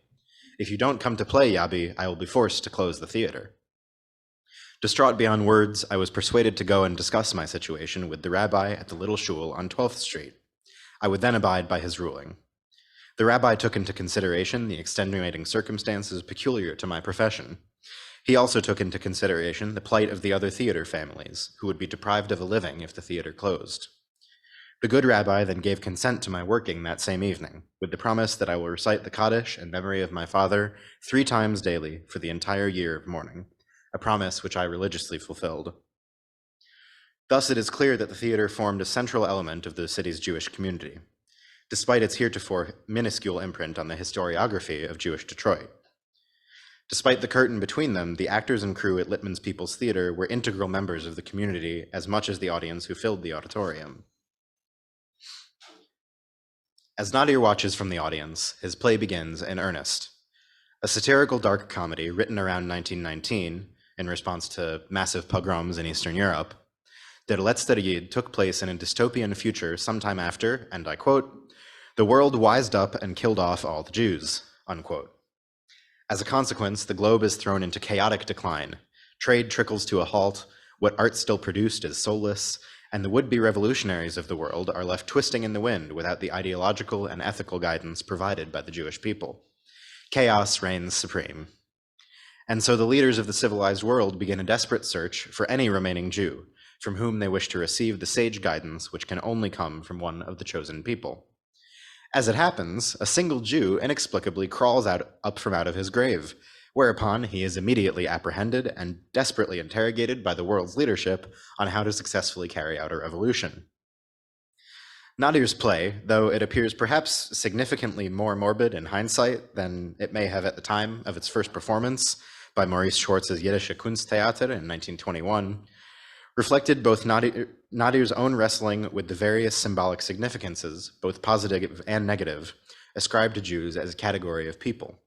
[SPEAKER 2] If you don't come to play, Yabi, I will be forced to close the theater." Distraught beyond words, I was persuaded to go and discuss my situation with the rabbi at the little shul on 12th Street. I would then abide by his ruling. The rabbi took into consideration the extenuating circumstances peculiar to my profession. He also took into consideration the plight of the other theater families, who would be deprived of a living if the theater closed. The good rabbi then gave consent to my working that same evening, with the promise that I will recite the Kaddish in memory of my father 3 times daily for the entire year of mourning, a promise which I religiously fulfilled. Thus, it is clear that the theater formed a central element of the city's Jewish community, despite its heretofore minuscule imprint on the historiography of Jewish Detroit. Despite the curtain between them, the actors and crew at Littman's People's Theater were integral members of the community as much as the audience who filled the auditorium. As Nadir watches from the audience, his play begins in earnest. A satirical dark comedy written around 1919 in response to massive pogroms in Eastern Europe, Der letzte Yid took place in a dystopian future sometime after, and I quote, "the world wised up and killed off all the Jews," unquote. As a consequence, the globe is thrown into chaotic decline. Trade trickles to a halt, what art still produced is soulless, and the would-be revolutionaries of the world are left twisting in the wind without the ideological and ethical guidance provided by the Jewish people. Chaos reigns supreme. And so the leaders of the civilized world begin a desperate search for any remaining Jew, from whom they wish to receive the sage guidance which can only come from one of the chosen people. As it happens, a single Jew inexplicably crawls up from out of his grave, whereupon he is immediately apprehended and desperately interrogated by the world's leadership on how to successfully carry out a revolution. Nadir's play, though it appears perhaps significantly more morbid in hindsight than it may have at the time of its first performance by Maurice Schwartz's Yiddish Kunsttheater in 1921, reflected both Nadir's own wrestling with the various symbolic significances, both positive and negative, ascribed to Jews as a category of people.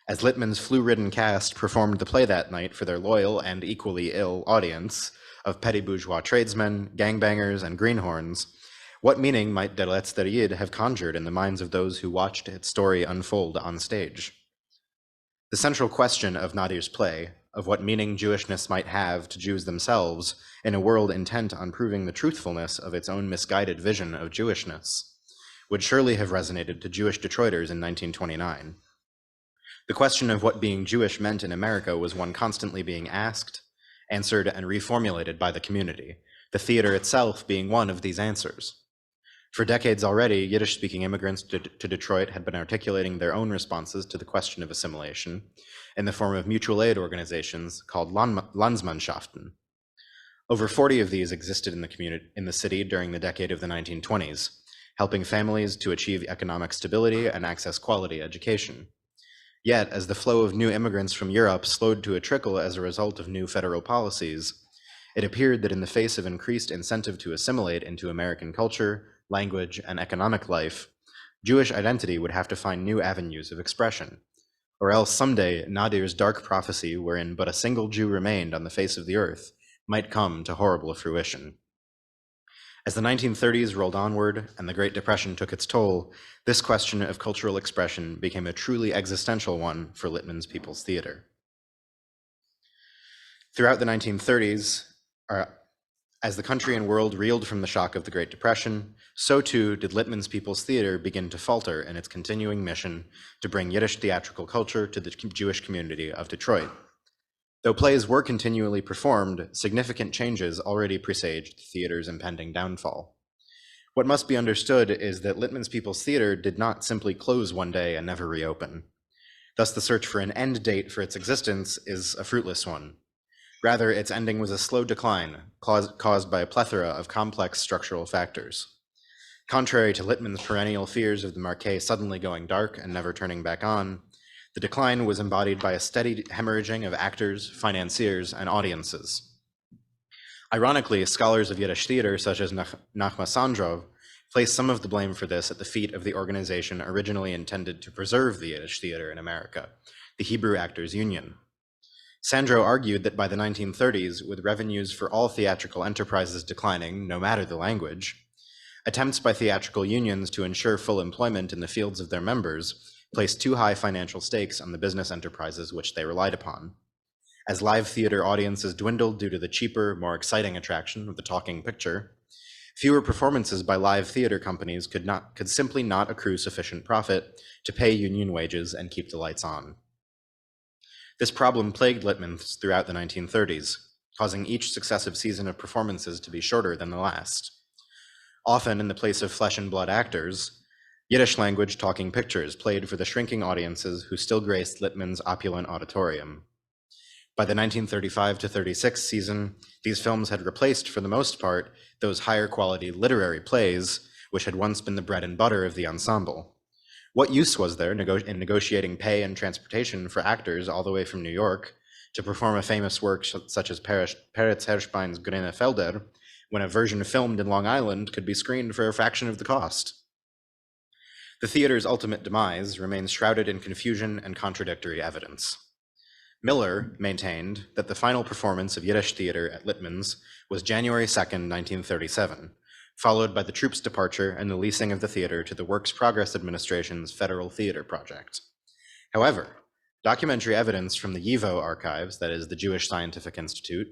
[SPEAKER 2] As Littman's flu-ridden cast performed the play that night for their loyal and equally ill audience of petty bourgeois tradesmen, gangbangers, and greenhorns, what meaning might Der letzte Yid have conjured in the minds of those who watched its story unfold on stage? The central question of Nadir's play, of what meaning Jewishness might have to Jews themselves in a world intent on proving the truthfulness of its own misguided vision of Jewishness, would surely have resonated to Jewish Detroiters in 1929. The question of what being Jewish meant in America was one constantly being asked, answered, and reformulated by the community, the theater itself being one of these answers. For decades already, Yiddish-speaking immigrants to Detroit had been articulating their own responses to the question of assimilation in the form of mutual aid organizations called Landsmannschaften. Over 40 of these existed in the city during the decade of the 1920s, helping families to achieve economic stability and access quality education. Yet, as the flow of new immigrants from Europe slowed to a trickle as a result of new federal policies, it appeared that in the face of increased incentive to assimilate into American culture, language, and economic life, Jewish identity would have to find new avenues of expression, or else someday Nadir's dark prophecy wherein but a single Jew remained on the face of the earth might come to horrible fruition. As the 1930s rolled onward and the Great Depression took its toll, this question of cultural expression became a truly existential one for Littman's People's Theater. Throughout the 1930s, as the country and world reeled from the shock of the Great Depression, so too did Littman's People's Theater begin to falter in its continuing mission to bring Yiddish theatrical culture to the Jewish community of Detroit. Though plays were continually performed, significant changes already presaged the theater's impending downfall. What must be understood is that Littman's People's Theater did not simply close one day and never reopen. Thus, the search for an end date for its existence is a fruitless one. Rather, its ending was a slow decline caused by a plethora of complex structural factors. Contrary to Littman's perennial fears of the marquee suddenly going dark and never turning back on, the decline was embodied by a steady hemorrhaging of actors, financiers, and audiences. Ironically, scholars of Yiddish theater such as Nachma Sandrov place some of the blame for this at the feet of the organization originally intended to preserve the Yiddish theater in America, the Hebrew Actors Union. Sandro argued that by the 1930s, with revenues for all theatrical enterprises declining, no matter the language, attempts by theatrical unions to ensure full employment in the fields of their members placed too high financial stakes on the business enterprises which they relied upon. As live theater audiences dwindled due to the cheaper, more exciting attraction of the talking picture, fewer performances by live theater companies could simply not accrue sufficient profit to pay union wages and keep the lights on. This problem plagued Littman throughout the 1930s, causing each successive season of performances to be shorter than the last. Often in the place of flesh and blood actors, Yiddish-language talking pictures played for the shrinking audiences who still graced Littman's opulent auditorium. By the 1935 to 36 season, these films had replaced, for the most part, those higher quality literary plays, which had once been the bread and butter of the ensemble. What use was there in negotiating pay and transportation for actors all the way from New York to perform a famous work such as Peretz Hershbein's Grüne Felder, when a version filmed in Long Island could be screened for a fraction of the cost? The theater's ultimate demise remains shrouded in confusion and contradictory evidence. Miller maintained that the final performance of Yiddish theater at Littman's was January 2nd, 1937, followed by the troupe's departure and the leasing of the theater to the Works Progress Administration's Federal Theater Project. However, documentary evidence from the YIVO archives, that is the Jewish Scientific Institute,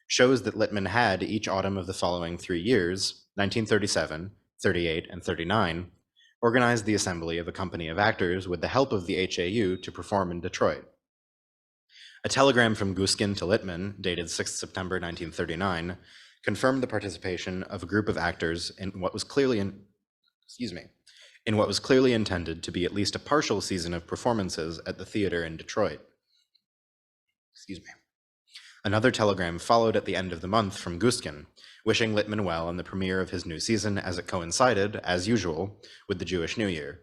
[SPEAKER 2] shows that Littman had each autumn of the following 3 years, 1937, 38, and 39, organized the assembly of a company of actors with the help of the HAU to perform in Detroit. A telegram from Guskin to Littman, dated 6 September 1939, confirmed the participation of a group of actors in what was clearly intended to be at least a partial season of performances at the theater in Detroit. Another telegram followed at the end of the month from Guskin, wishing Littman well in the premiere of his new season as it coincided, as usual, with the Jewish New Year.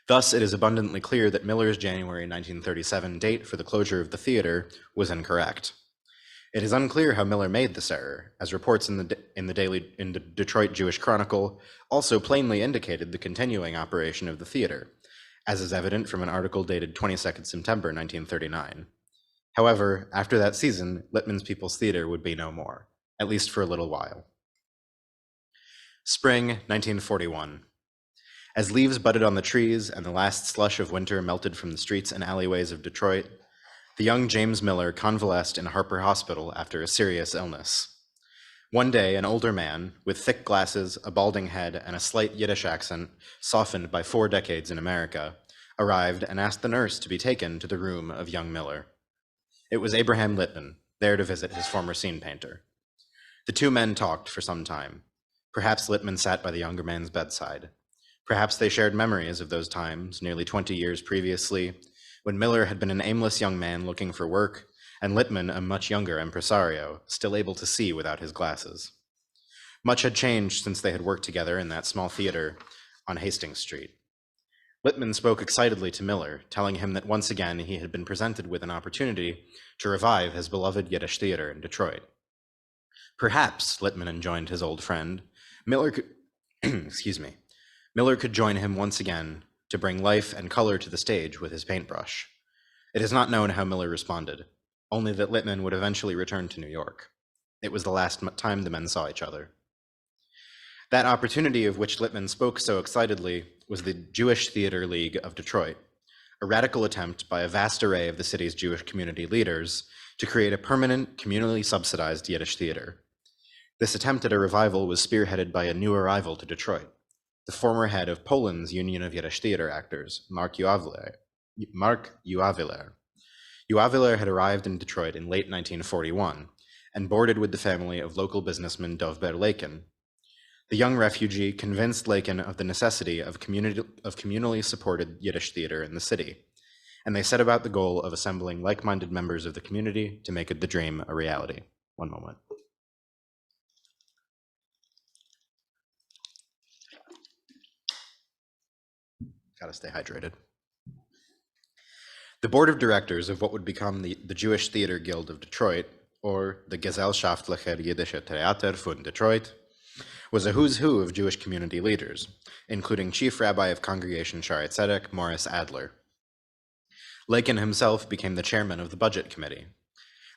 [SPEAKER 2] Thus, it is abundantly clear that Miller's January 1937 date for the closure of the theater was incorrect. It is unclear how Miller made this error, as reports in the Detroit Jewish Chronicle also plainly indicated the continuing operation of the theater, as is evident from an article dated 22nd September 1939. However, after that season, Littman's People's Theater would be no more, at least for a little while. Spring 1941. As leaves budded on the trees and the last slush of winter melted from the streets and alleyways of Detroit, the young James Miller convalesced in Harper Hospital after a serious illness. One day, an older man, with thick glasses, a balding head, and a slight Yiddish accent, softened by 4 decades in America, arrived and asked the nurse to be taken to the room of young Miller. It was Abraham Littman, there to visit his former scene painter. The two men talked for some time. Perhaps Littman sat by the younger man's bedside. Perhaps they shared memories of those times, nearly 20 years previously, when Miller had been an aimless young man looking for work, and Littman a much younger impresario, still able to see without his glasses. Much had changed since they had worked together in that small theater on Hastings Street. Littman spoke excitedly to Miller, telling him that once again he had been presented with an opportunity to revive his beloved Yiddish theater in Detroit. Perhaps, Littman enjoined his old friend, Miller could join him once again to bring life and color to the stage with his paintbrush. It is not known how Miller responded, only that Littman would eventually return to New York. It was the last time the men saw each other. That opportunity of which Littman spoke so excitedly was the Jewish Theater League of Detroit, a radical attempt by a vast array of the city's Jewish community leaders to create a permanent, communally subsidized Yiddish theater. This attempt at a revival was spearheaded by a new arrival to Detroit, the former head of Poland's Union of Yiddish Theater Actors, Mark Uawiler. Uawiler had arrived in Detroit in late 1941 and boarded with the family of local businessman Dovber Lakin. The young refugee convinced Lakin of the necessity of communally supported Yiddish theater in the city, and they set about the goal of assembling like-minded members of the community to make the dream a reality. One moment. Gotta stay hydrated. The board of directors of what would become the Jewish Theater Guild of Detroit, or the Gesellschaftlicher Jiddische Theater von Detroit, was a who's who of Jewish community leaders, including Chief Rabbi of Congregation Shaare Tzedek, Morris Adler. Lakin himself became the chairman of the Budget Committee.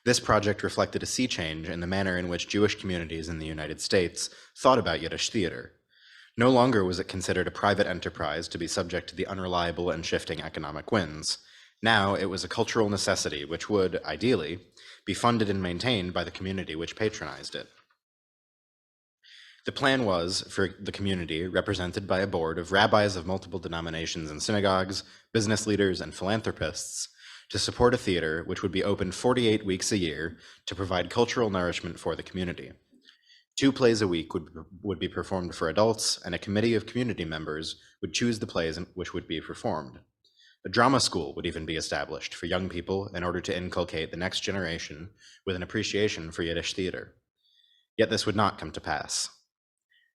[SPEAKER 2] This project reflected a sea change in the manner in which Jewish communities in the United States thought about Yiddish theater. No longer was it considered a private enterprise to be subject to the unreliable and shifting economic winds. Now it was a cultural necessity which would, ideally, be funded and maintained by the community which patronized it. The plan was for the community, represented by a board of rabbis of multiple denominations and synagogues, business leaders, and philanthropists, to support a theater which would be open 48 weeks a year to provide cultural nourishment for the community. 2 plays a week would be performed for adults, and a committee of community members would choose the plays which would be performed. A drama school would even be established for young people in order to inculcate the next generation with an appreciation for Yiddish theater. Yet this would not come to pass.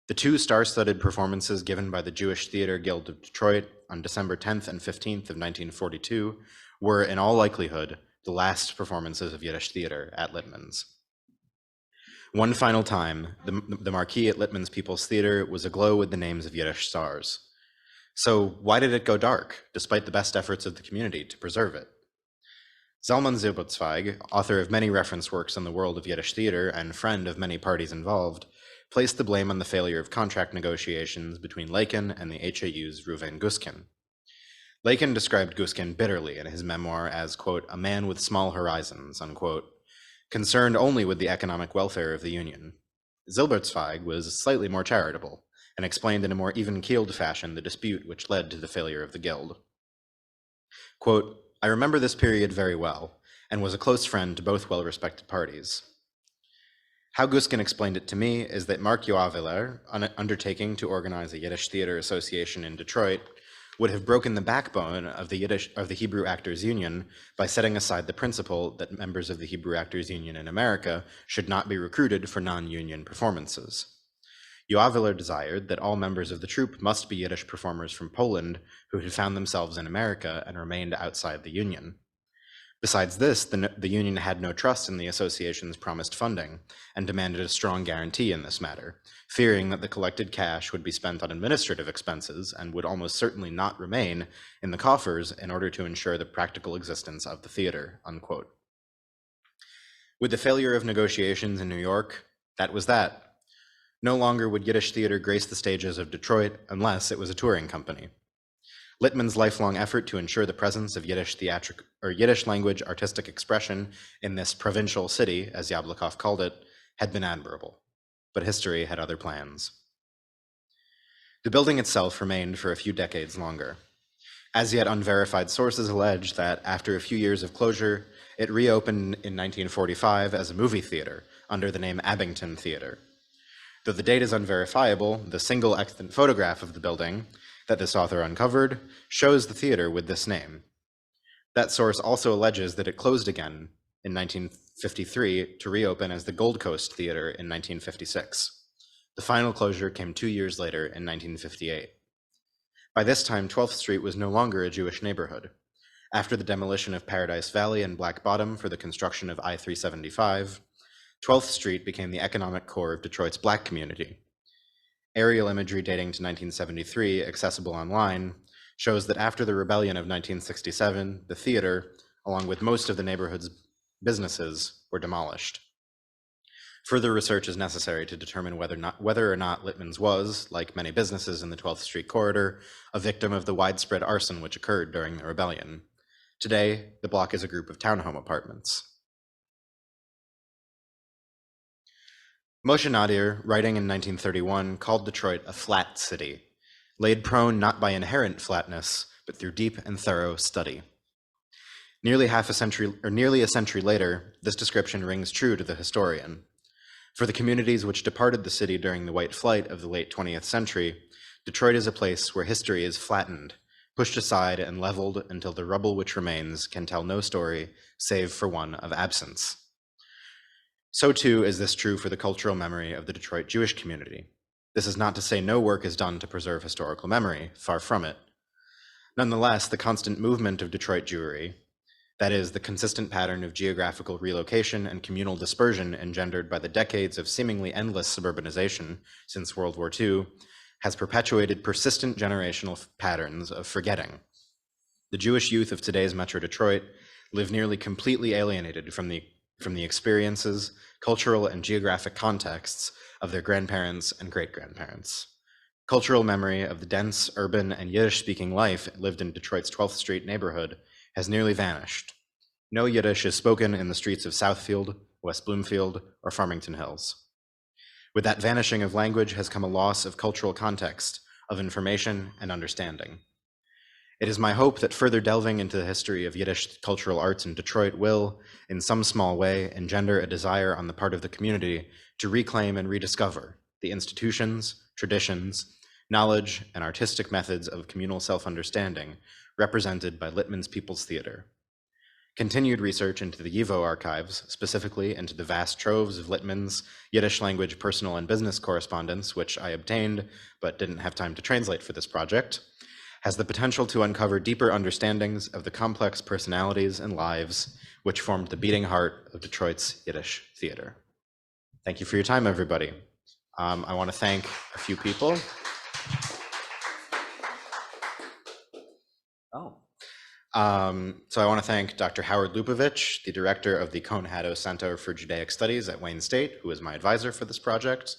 [SPEAKER 2] The 2 star-studded performances given by the Jewish Theater Guild of Detroit on December 10th and 15th of 1942 were, in all likelihood, the last performances of Yiddish theater at Littman's. One final time, the marquee at Littman's People's Theater was aglow with the names of Yiddish stars. So why did it go dark, despite the best efforts of the community to preserve it? Zalman Zilbertzweig, author of many reference works on the world of Yiddish theater and friend of many parties involved, placed the blame on the failure of contract negotiations between Lakin and the HAU's Reuven Guskin. Lakin described Guskin bitterly in his memoir as, quote, a man with small horizons, unquote, concerned only with the economic welfare of the union. Zilbertzweig was slightly more charitable and explained in a more even-keeled fashion the dispute which led to the failure of the guild. Quote, I remember this period very well and was a close friend to both well-respected parties. How Guskin explained it to me is that Mark Yoaveler, undertaking to organize a Yiddish Theater Association in Detroit, would have broken the backbone of the Hebrew Actors Union by setting aside the principle that members of the Hebrew Actors Union in America should not be recruited for non-union performances. Yoaveler desired that all members of the troupe must be Yiddish performers from Poland who had found themselves in America and remained outside the union. Besides this, the union had no trust in the association's promised funding and demanded a strong guarantee in this matter, fearing that the collected cash would be spent on administrative expenses and would almost certainly not remain in the coffers in order to ensure the practical existence of the theater, unquote. With the failure of negotiations in New York, that was that. No longer would Yiddish theater grace the stages of Detroit unless it was a touring company. Littman's lifelong effort to ensure the presence of Yiddish-language artistic expression in this provincial city, as Yablokov called it, had been admirable, but history had other plans. The building itself remained for a few decades longer. As yet unverified sources allege that after a few years of closure, it reopened in 1945 as a movie theater under the name Abington Theater. Though the date is unverifiable, the single extant photograph of the building that this author uncovered shows the theater with this name. That source also alleges that it closed again in 1953 to reopen as the Gold Coast Theater in 1956. The final closure came 2 years later in 1958. By this time, 12th Street was no longer a Jewish neighborhood. After the demolition of Paradise Valley and Black Bottom for the construction of I-375, 12th Street became the economic core of Detroit's Black community. Aerial imagery dating to 1973, accessible online, shows that after the rebellion of 1967, the theater, along with most of the neighborhood's businesses, were demolished. Further research is necessary to determine whether or not Littman's was, like many businesses in the 12th Street corridor, a victim of the widespread arson which occurred during the rebellion. Today, the block is a group of townhome apartments. Moshe Nadir, writing in 1931, called Detroit a flat city, laid prone not by inherent flatness, but through deep and thorough study. Nearly a century later, this description rings true to the historian. For the communities which departed the city during the White Flight of the late 20th century, Detroit is a place where history is flattened, pushed aside and leveled until the rubble which remains can tell no story save for one of absence. So too is this true for the cultural memory of the Detroit Jewish community. This is not to say no work is done to preserve historical memory, far from it. Nonetheless, the constant movement of Detroit Jewry, that is, the consistent pattern of geographical relocation and communal dispersion engendered by the decades of seemingly endless suburbanization since World War II, has perpetuated persistent generational patterns of forgetting. The Jewish youth of today's Metro Detroit live nearly completely alienated from the experiences, cultural and geographic contexts of their grandparents and great-grandparents. Cultural memory of the dense, urban, and Yiddish-speaking life lived in Detroit's 12th Street neighborhood has nearly vanished. No Yiddish is spoken in the streets of Southfield, West Bloomfield, or Farmington Hills. With that vanishing of language has come a loss of cultural context, of information and understanding. It is my hope that further delving into the history of Yiddish cultural arts in Detroit will, in some small way, engender a desire on the part of the community to reclaim and rediscover the institutions, traditions, knowledge, and artistic methods of communal self-understanding represented by Littman's People's Theater. Continued research into the YIVO archives, specifically into the vast troves of Littman's Yiddish-language personal and business correspondence, which I obtained but didn't have time to translate for this project, has the potential to uncover deeper understandings of the complex personalities and lives which formed the beating heart of Detroit's Yiddish theater. Thank you for your time, everybody. I want to thank a few people. So I want to thank Dr. Howard Lupovich, the director of the Cohn-Haddo Center for Judaic Studies at Wayne State, who is my advisor for this project.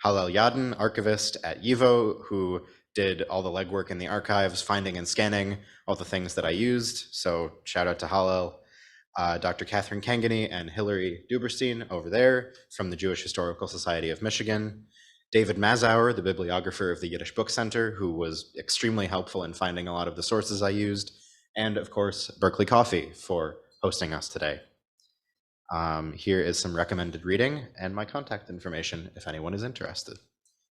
[SPEAKER 2] Hillel Yadin, archivist at YIVO, who did all the legwork in the archives, finding and scanning all the things that I used. So shout out to Hillel. Dr. Catherine Kangany and Hillary Duberstein over there from the Jewish Historical Society of Michigan. David Mazauer, the bibliographer of the Yiddish Book Center, who was extremely helpful in finding a lot of the sources I used. And of course, Berkley Coffee for hosting us today. Here is some recommended reading and my contact information if anyone is interested.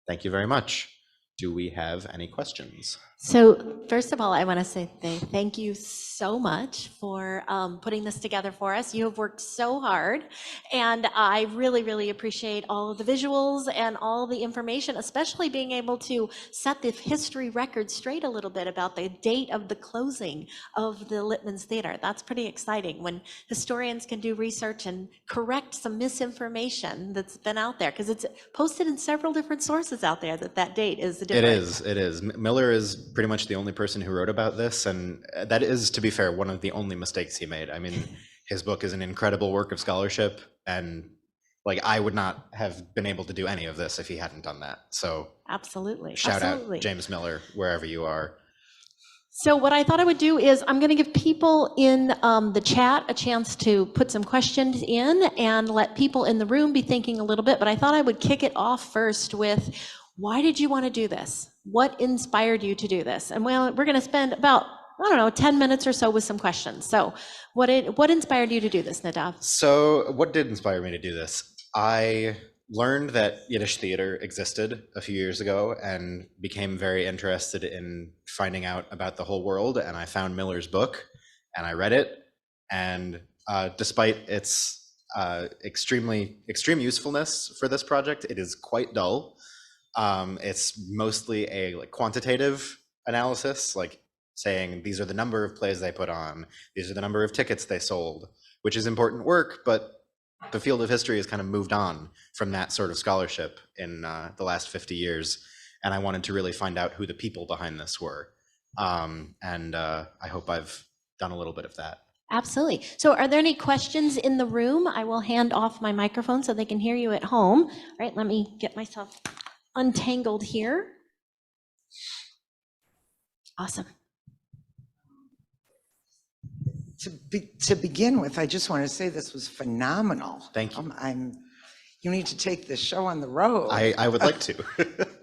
[SPEAKER 2] Thank you very much. Do we have any questions?
[SPEAKER 1] So first of all, I want to say thank you so much for putting this together for us. You have worked so hard, and I really, really appreciate all of the visuals and all the information, especially being able to set the history record straight a little bit about the date of the closing of the Littman's Theater. That's pretty exciting when historians can do research and correct some misinformation that's been out there, because it's posted in several different sources out there that date is the difference.
[SPEAKER 2] It is. Miller is pretty much the only person who wrote about this, and that is, to be fair, one of the only mistakes he made. I mean, his book is an incredible work of scholarship, and like I would not have been able to do any of this if he hadn't done that. So
[SPEAKER 1] absolutely,
[SPEAKER 2] shout out James Miller, wherever you are.
[SPEAKER 1] So what I thought I would do is I'm going to give people in the chat a chance to put some questions in and let people in the room be thinking a little bit, but I thought I would kick it off first with, why did you want to do this? What inspired you to do this? And well, we're going to spend about, 10 minutes or so with some questions. So what inspired you to do this, Nadav?
[SPEAKER 2] So what did inspire me to do this? I learned that Yiddish theater existed a few years ago and became very interested in finding out about the whole world. And I found Miller's book and I read it. And despite its extreme usefulness for this project, it is quite dull. It's mostly a quantitative analysis, like saying these are the number of plays they put on, these are the number of tickets they sold, which is important work, but the field of history has kind of moved on from that sort of scholarship in the last 50 years. And I wanted to really find out who the people behind this were. I hope I've done a little bit of that.
[SPEAKER 1] Absolutely. So are there any questions in the room? I will hand off my microphone so they can hear you at home. All right, let me get myself untangled here. Awesome.
[SPEAKER 3] To begin with, I just want to say this was phenomenal.
[SPEAKER 2] Thank you.
[SPEAKER 3] You need to take this show on the road.
[SPEAKER 2] I would like to.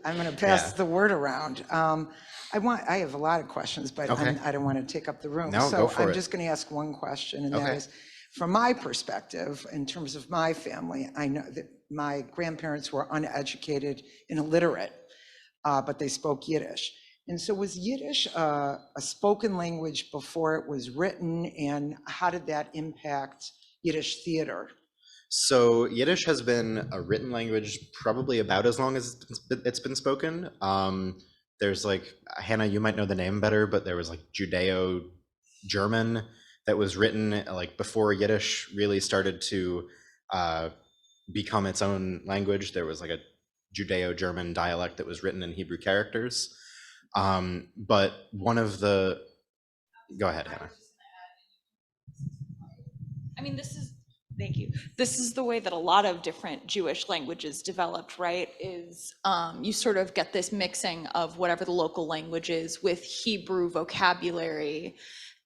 [SPEAKER 3] I'm going to pass the word around. I have a lot of questions, but
[SPEAKER 2] okay.
[SPEAKER 3] I don't want to take up the room.
[SPEAKER 2] No,
[SPEAKER 3] so
[SPEAKER 2] go for
[SPEAKER 3] I'm
[SPEAKER 2] it.
[SPEAKER 3] just going to ask one question, and
[SPEAKER 2] Okay.
[SPEAKER 3] that is, from my perspective, in terms of my family, I know that my grandparents were uneducated and illiterate, but they spoke Yiddish. And so was Yiddish a spoken language before it was written, and how did that impact Yiddish theater?
[SPEAKER 2] So Yiddish has been a written language probably about as long as it's been spoken. There's Hannah, you might know the name better, but there was Judeo-German that was written before Yiddish really started to become its own language. There was a Judeo-German dialect that was written in Hebrew characters. But one of the Go ahead, Hannah.
[SPEAKER 4] I mean, thank you. This is the way that a lot of different Jewish languages developed, right? You sort of get this mixing of whatever the local language is with Hebrew vocabulary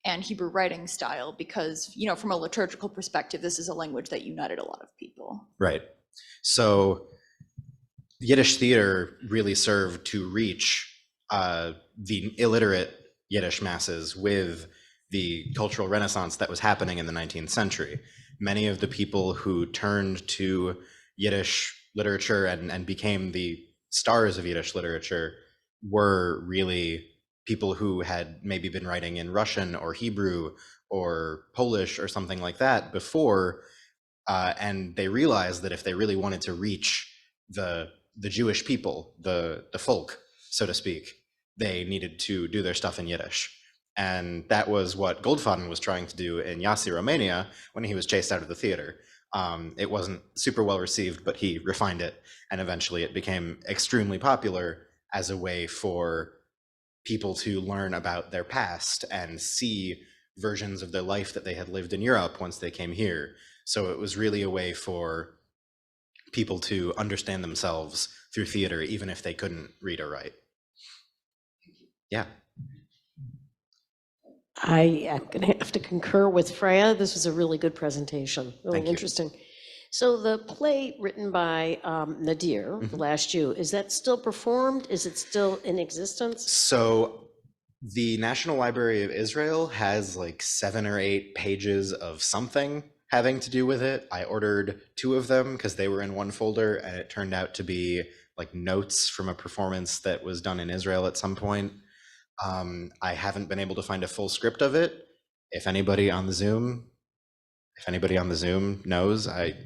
[SPEAKER 4] and Hebrew writing style, because, from a liturgical perspective, this is a language that united a lot of people.
[SPEAKER 2] Right. So Yiddish theater really served to reach the illiterate Yiddish masses with the cultural renaissance that was happening in the 19th century. Many of the people who turned to Yiddish literature and became the stars of Yiddish literature were really people who had maybe been writing in Russian or Hebrew or Polish or something like that before, and they realized that if they really wanted to reach the Jewish people, the folk, so to speak, they needed to do their stuff in Yiddish. And that was what Goldfaden was trying to do in Yassi, Romania, when he was chased out of the theater. It wasn't super well received, but he refined it, and eventually it became extremely popular as a way for people to learn about their past and see versions of their life that they had lived in Europe once they came here. So it was really a way for people to understand themselves through theater, even if they couldn't read or write. Yeah.
[SPEAKER 5] I am going to have to concur with Freya. This was a really good presentation, really
[SPEAKER 2] Thank you.
[SPEAKER 5] interesting. So the play written by Nadir, The Last Jew, is that still performed? Is it still in existence?
[SPEAKER 2] So the National Library of Israel has like 7 or 8 pages of something having to do with it. I ordered 2 of them because they were in one folder, and it turned out to be like notes from a performance that was done in Israel at some point. I haven't been able to find a full script of it. If anybody on the Zoom knows, I'd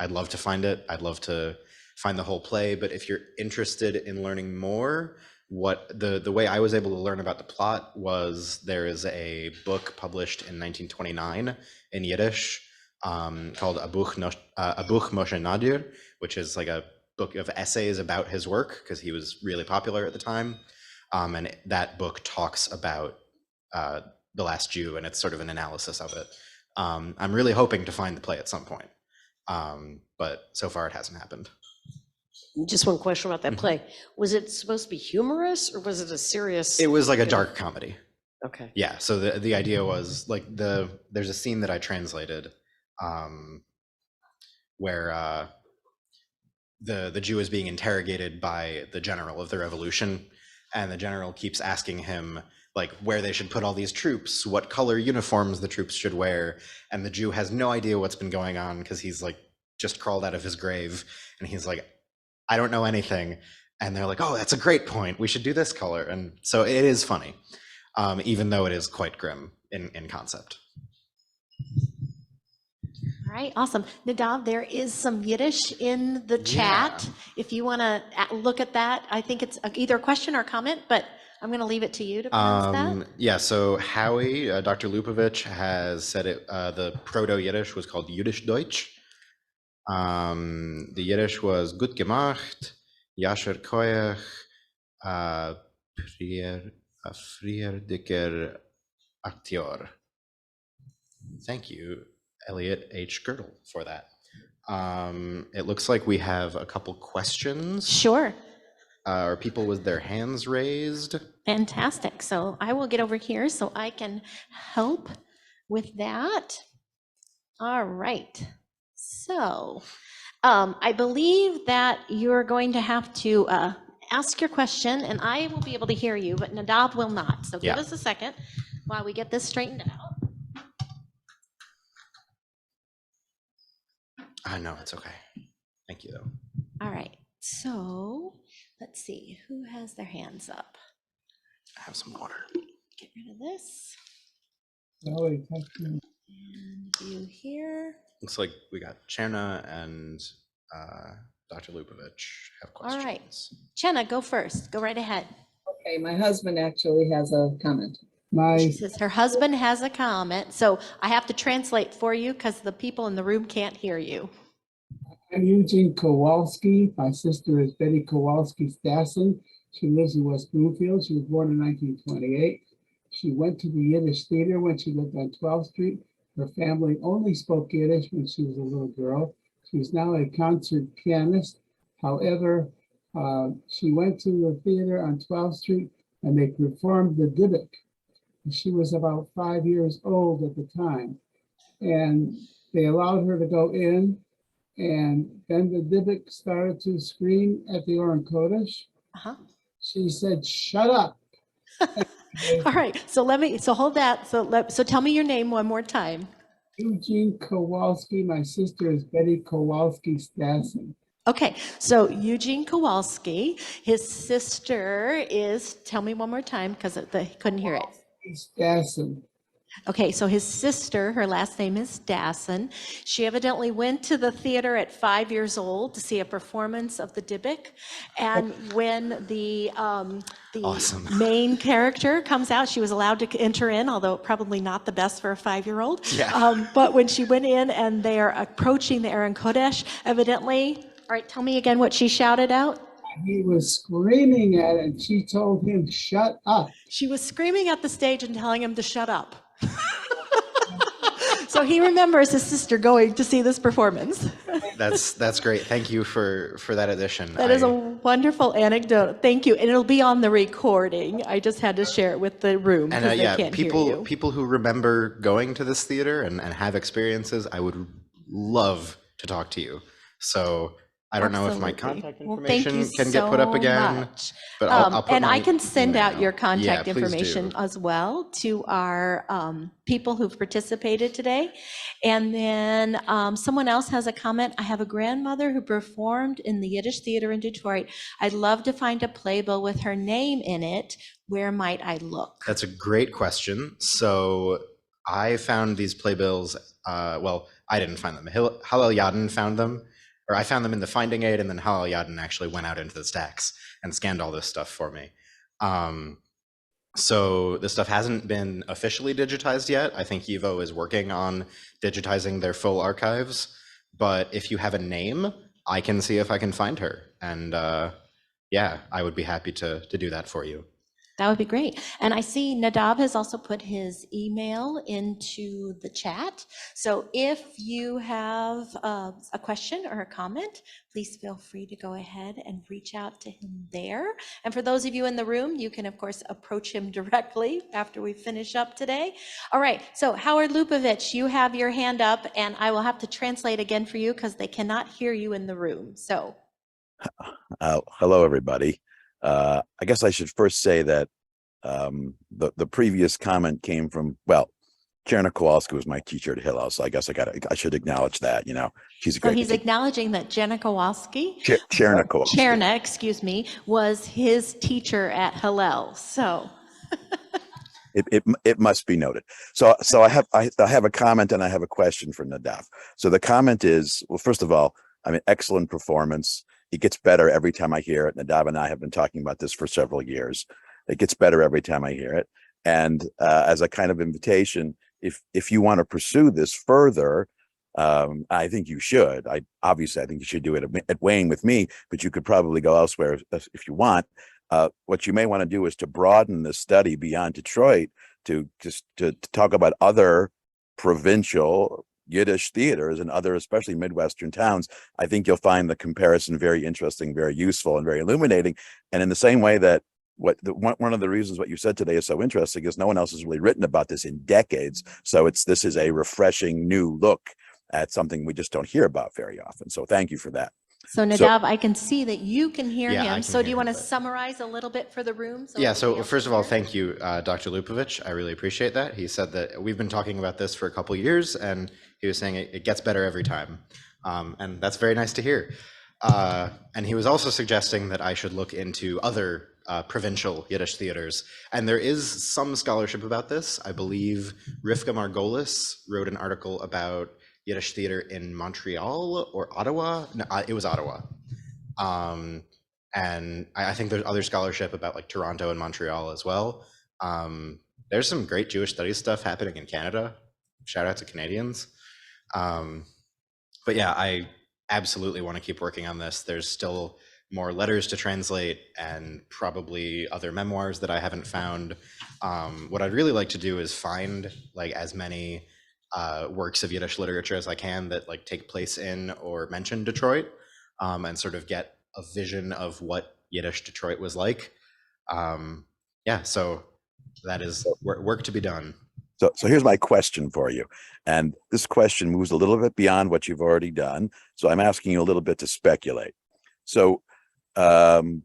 [SPEAKER 2] love to find it. I'd love to find the whole play. But if you're interested in learning more, what the way I was able to learn about the plot was there is a book published in 1929 in Yiddish called Abuch Moshe Nadir, which is like a book of essays about his work because he was really popular at the time. And that book talks about The Last Jew, and it's sort of an analysis of it. I'm really hoping to find the play at some point, but so far it hasn't happened.
[SPEAKER 5] Just one question about that play. Was it supposed to be humorous, or was it a serious?
[SPEAKER 2] It was like a dark comedy.
[SPEAKER 5] Okay.
[SPEAKER 2] Yeah, so the idea was like there's a scene that I translated where the Jew is being interrogated by the general of the revolution, and the general keeps asking him like where they should put all these troops, what color uniforms the troops should wear, and the Jew has no idea what's been going on because he's like just crawled out of his grave, and he's like, I don't know anything. And they're like, oh, that's a great point, we should do this color. And so it is funny, even though it is quite grim in concept.
[SPEAKER 1] All right, awesome. Nadav, there is some Yiddish in the chat. If you want to look at that, I think it's either a question or comment, but I'm going to leave it to you to pronounce that.
[SPEAKER 2] Yeah, so Howie, Dr. Lupovich has said it, the Proto-Yiddish was called Yiddish-Deutsch. The Yiddish was gut gemacht, Yasher Koyach, Frier dicker Akteur. Thank you, Elliot H. Girdle, for that. It looks like we have a couple questions.
[SPEAKER 1] Sure.
[SPEAKER 2] Are people with their hands raised?
[SPEAKER 1] Fantastic. So I will get over here so I can help with that. All right. So I believe that you're going to have to ask your question, and I will be able to hear you, but Nadav will not. So give us a second while we get this straightened out.
[SPEAKER 2] No, it's okay. Thank you, though.
[SPEAKER 1] All right. So let's see who has their hands up.
[SPEAKER 2] I have some water.
[SPEAKER 1] Get rid of this.
[SPEAKER 6] Ellie, thank you.
[SPEAKER 1] And you here.
[SPEAKER 2] Looks like we got Cherna and Dr. Lupovich have questions.
[SPEAKER 1] All right. Chenna, go first. Go right ahead.
[SPEAKER 7] Okay, my husband actually has a comment.
[SPEAKER 1] She says her husband has a comment, so I have to translate for you because the people in the room can't hear you.
[SPEAKER 6] I'm Eugene Kowalski. My sister is Betty Kowalski Stassen. She lives in West Bloomfield. She was born in 1928. She went to the Yiddish Theater when she lived on 12th Street. Her family only spoke Yiddish when she was a little girl. She's now a concert pianist. However, she went to the theater on 12th Street and they performed the Dybbuk. She was about 5 years old at the time. And they allowed her to go in, and then the Dybbuk started to scream at the Oren Kodesh.
[SPEAKER 1] Uh-huh.
[SPEAKER 6] She said, "Shut up."
[SPEAKER 1] All right, so hold that. So tell me your name one more time.
[SPEAKER 6] Eugene Kowalski. My sister is Betty Kowalski Stassen.
[SPEAKER 1] Okay, so Eugene Kowalski, his sister is, tell me one more time because they couldn't hear it.
[SPEAKER 6] Stassen.
[SPEAKER 1] Okay, so his sister, her last name is Dassen. She evidently went to the theater at 5 years old to see a performance of the Dybbuk. And when the
[SPEAKER 2] Awesome.
[SPEAKER 1] main character comes out, she was allowed to enter in, although probably not the best for a 5-year-old.
[SPEAKER 2] Yeah.
[SPEAKER 1] But when she went in and they are approaching the Aaron Kodesh, evidently, all right, tell me again what she shouted out.
[SPEAKER 6] He was screaming at it, and she told him, "Shut up."
[SPEAKER 1] She was screaming at the stage and telling him to shut up. So he remembers his sister going to see this performance.
[SPEAKER 2] That's great. Thank you for that addition.
[SPEAKER 1] That is a wonderful anecdote. Thank you. And it'll be on the recording. I just had to share it with the room because they can't hear you.
[SPEAKER 2] People who remember going to this theater and have experiences, I would love to talk to you. So I don't know if my
[SPEAKER 1] Absolutely.
[SPEAKER 2] contact
[SPEAKER 1] Well, thank you
[SPEAKER 2] information can get put up
[SPEAKER 1] so
[SPEAKER 2] again,
[SPEAKER 1] much.
[SPEAKER 2] but I'll put
[SPEAKER 1] and I
[SPEAKER 2] my
[SPEAKER 1] can send out
[SPEAKER 2] email.
[SPEAKER 1] your
[SPEAKER 2] Yeah,
[SPEAKER 1] contact
[SPEAKER 2] please
[SPEAKER 1] information
[SPEAKER 2] do.
[SPEAKER 1] as well to our people who've participated today. And then someone else has a comment. I have a grandmother who performed in the Yiddish Theater in Detroit. I'd love to find a playbill with her name in it. Where might I look?
[SPEAKER 2] That's a great question. So I found these playbills. Well, I didn't find them. Hillel Yadin found them. Or I found them in the finding aid, and then Hillel Yadin actually went out into the stacks and scanned all this stuff for me. So this stuff hasn't been officially digitized yet. I think YIVO is working on digitizing their full archives. But if you have a name, I can see if I can find her. And yeah, I would be happy to do that for you.
[SPEAKER 1] That would be great. And I see Nadav has also put his email into the chat. So if you have a question or a comment, please feel free to go ahead and reach out to him there. And for those of you in the room, you can, of course, approach him directly after we finish up today. All right. So Howard Lupovich, you have your hand up, and I will have to translate again for you because they cannot hear you in the room. So.
[SPEAKER 8] Hello, everybody. I guess I should first say that the previous comment came from, well, Cherna Kowalski was my teacher at Hillel, so I guess I should acknowledge that. You know, she's a great.
[SPEAKER 1] So he's acknowledging that Jenna Kowalski,
[SPEAKER 8] Cherna Kowalski,
[SPEAKER 1] Cherna, excuse me, was his teacher at Hillel. So.
[SPEAKER 8] It must be noted. So I have a comment and I have a question for Nadav. So the comment is, well, first of all, I mean, excellent performance. It gets better every time I hear it. Nadav and I have been talking about this for several years. It gets better every time I hear it. And as a kind of invitation, if you want to pursue this further, I think you should. I think you should do it at Wayne with me, but you could probably go elsewhere if you want. What you may want to do is to broaden the study beyond Detroit to talk about other provincial Yiddish theaters and other, especially Midwestern towns. I think you'll find the comparison very interesting, very useful, and very illuminating. And in the same way that one of the reasons what you said today is so interesting is no one else has really written about this in decades. So this is a refreshing new look at something we just don't hear about very often. So thank you for that.
[SPEAKER 1] So Nadav, I can see that you can hear
[SPEAKER 2] Yeah, I
[SPEAKER 1] him.
[SPEAKER 2] can
[SPEAKER 1] So do
[SPEAKER 2] hear
[SPEAKER 1] you want to
[SPEAKER 2] him, but-
[SPEAKER 1] summarize a little bit for the room?
[SPEAKER 2] Yeah,
[SPEAKER 1] everybody
[SPEAKER 2] so
[SPEAKER 1] else
[SPEAKER 2] first
[SPEAKER 1] can
[SPEAKER 2] of all,
[SPEAKER 1] hear?
[SPEAKER 2] thank you, Dr. Lupovich. I really appreciate that. He said that we've been talking about this for a couple years, and he was saying it gets better every time. And that's very nice to hear. And he was also suggesting that I should look into other provincial Yiddish theaters. And there is some scholarship about this. I believe Rivka Margolis wrote an article about Yiddish theater in Montreal or Ottawa. No, it was Ottawa. And I think there's other scholarship about like Toronto and Montreal as well. There's some great Jewish studies stuff happening in Canada. Shout out to Canadians. But yeah, I absolutely want to keep working on this. There's still more letters to translate, and probably other memoirs that I haven't found. What I'd really like to do is find like as many works of Yiddish literature as I can that like take place in or mention Detroit, and sort of get a vision of what Yiddish Detroit was like. Yeah, so that is work to be done.
[SPEAKER 8] So here's my question for you. And this question moves a little bit beyond what you've already done. So I'm asking you a little bit to speculate. So, the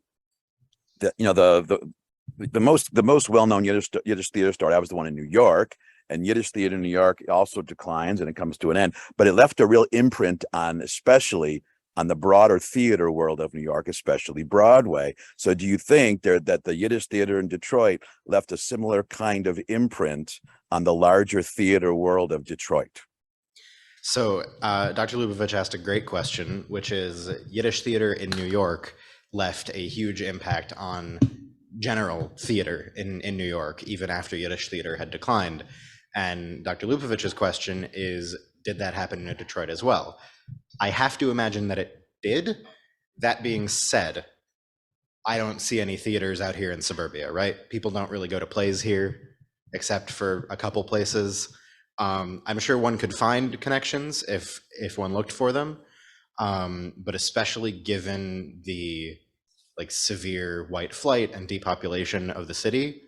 [SPEAKER 8] most well-known Yiddish theater started, I was the one in New York, and Yiddish theater in New York also declines and it comes to an end, but it left a real imprint on, especially on the broader theater world of New York, especially Broadway. So do you think that the Yiddish theater in Detroit left a similar kind of imprint on the larger theater world of Detroit?
[SPEAKER 2] So Dr. Lupovich asked a great question, which is Yiddish theater in New York left a huge impact on general theater in New York, even after Yiddish theater had declined. And Dr. Lupovich's question is, did that happen in Detroit as well? I have to imagine that it did. That being said, I don't see any theaters out here in suburbia, right? People don't really go to plays here, except for a couple places. I'm sure one could find connections if one looked for them, but especially given the like severe white flight and depopulation of the city,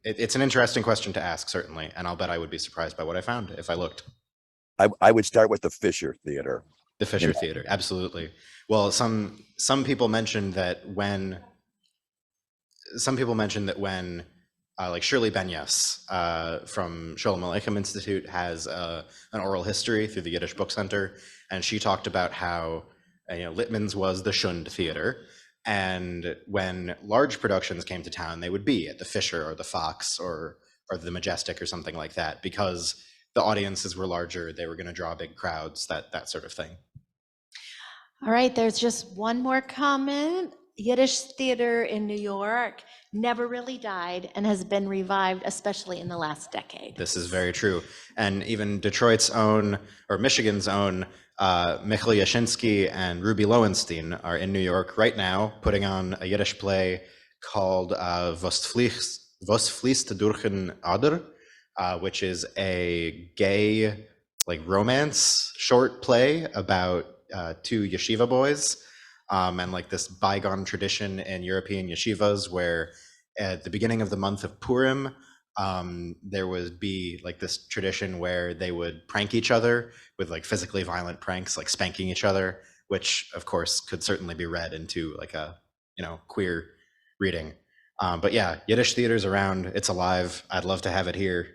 [SPEAKER 2] it's an interesting question to ask, certainly, and I'll bet I would be surprised by what I found if I looked.
[SPEAKER 8] I would start with the Fisher Theater.
[SPEAKER 2] The Fisher Theater, absolutely. Well, some people mentioned that when like Shirley Benyas from Sholem Aleichem Institute has an oral history through the Yiddish Book Center, and she talked about how Littman's was the Shund Theater, and when large productions came to town, they would be at the Fisher or the Fox or the Majestic or something like that, because the audiences were larger, they were going to draw big crowds, that sort of thing.
[SPEAKER 1] All right, there's just one more comment. Yiddish theater in New York never really died and has been revived, especially in the last decade.
[SPEAKER 2] This is very true. And even Detroit's own, or Michigan's own, Michael Yashinsky and Ruby Lowenstein are in New York right now putting on a Yiddish play called Was fließt durch den Ader, which is a gay like romance short play about two yeshiva boys, and like this bygone tradition in European yeshivas where at the beginning of the month of Purim, there would be like this tradition where they would prank each other with like physically violent pranks, like spanking each other, which of course could certainly be read into like a queer reading. But yeah, Yiddish theater's around, it's alive. I'd love to have it here.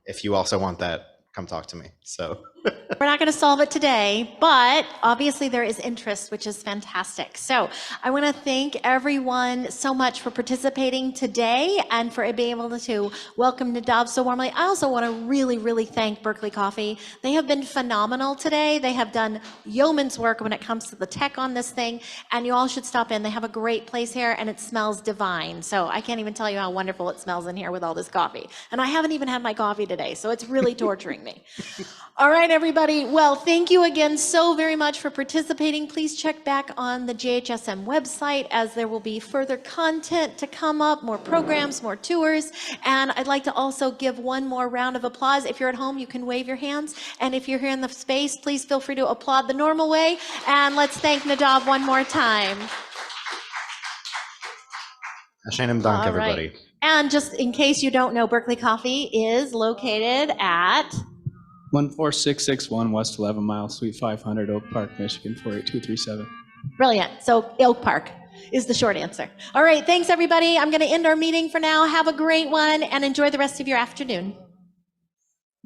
[SPEAKER 2] If you also want that, come talk to me. So
[SPEAKER 1] we're not going to solve it today, but obviously there is interest, which is fantastic. So I want to thank everyone so much for participating today and for being able to welcome Nadav so warmly. I also want to really, really thank Berkley Coffee. They have been phenomenal today. They have done yeoman's work when it comes to the tech on this thing, and you all should stop in. They have a great place here, and it smells divine. So I can't even tell you how wonderful it smells in here with all this coffee. And I haven't even had my coffee today, so it's really torturing me. All right, everybody. Well, thank you again so very much for participating. Please check back on the JHSM website as there will be further content to come up, more programs, more tours. And I'd like to also give one more round of applause. If you're at home, you can wave your hands. And if you're here in the space, please feel free to applaud the normal way. And let's thank Nadav one more time.
[SPEAKER 2] Hashanim Dank, everybody.
[SPEAKER 1] Right. And just in case you don't know, Berkley Coffee is located at
[SPEAKER 9] 14661 West 11 Mile, Suite 500, Oak Park, Michigan, 48237.
[SPEAKER 1] Brilliant. So Oak Park is the short answer. All right. Thanks, everybody. I'm going to end our meeting for now. Have a great one and enjoy the rest of your afternoon.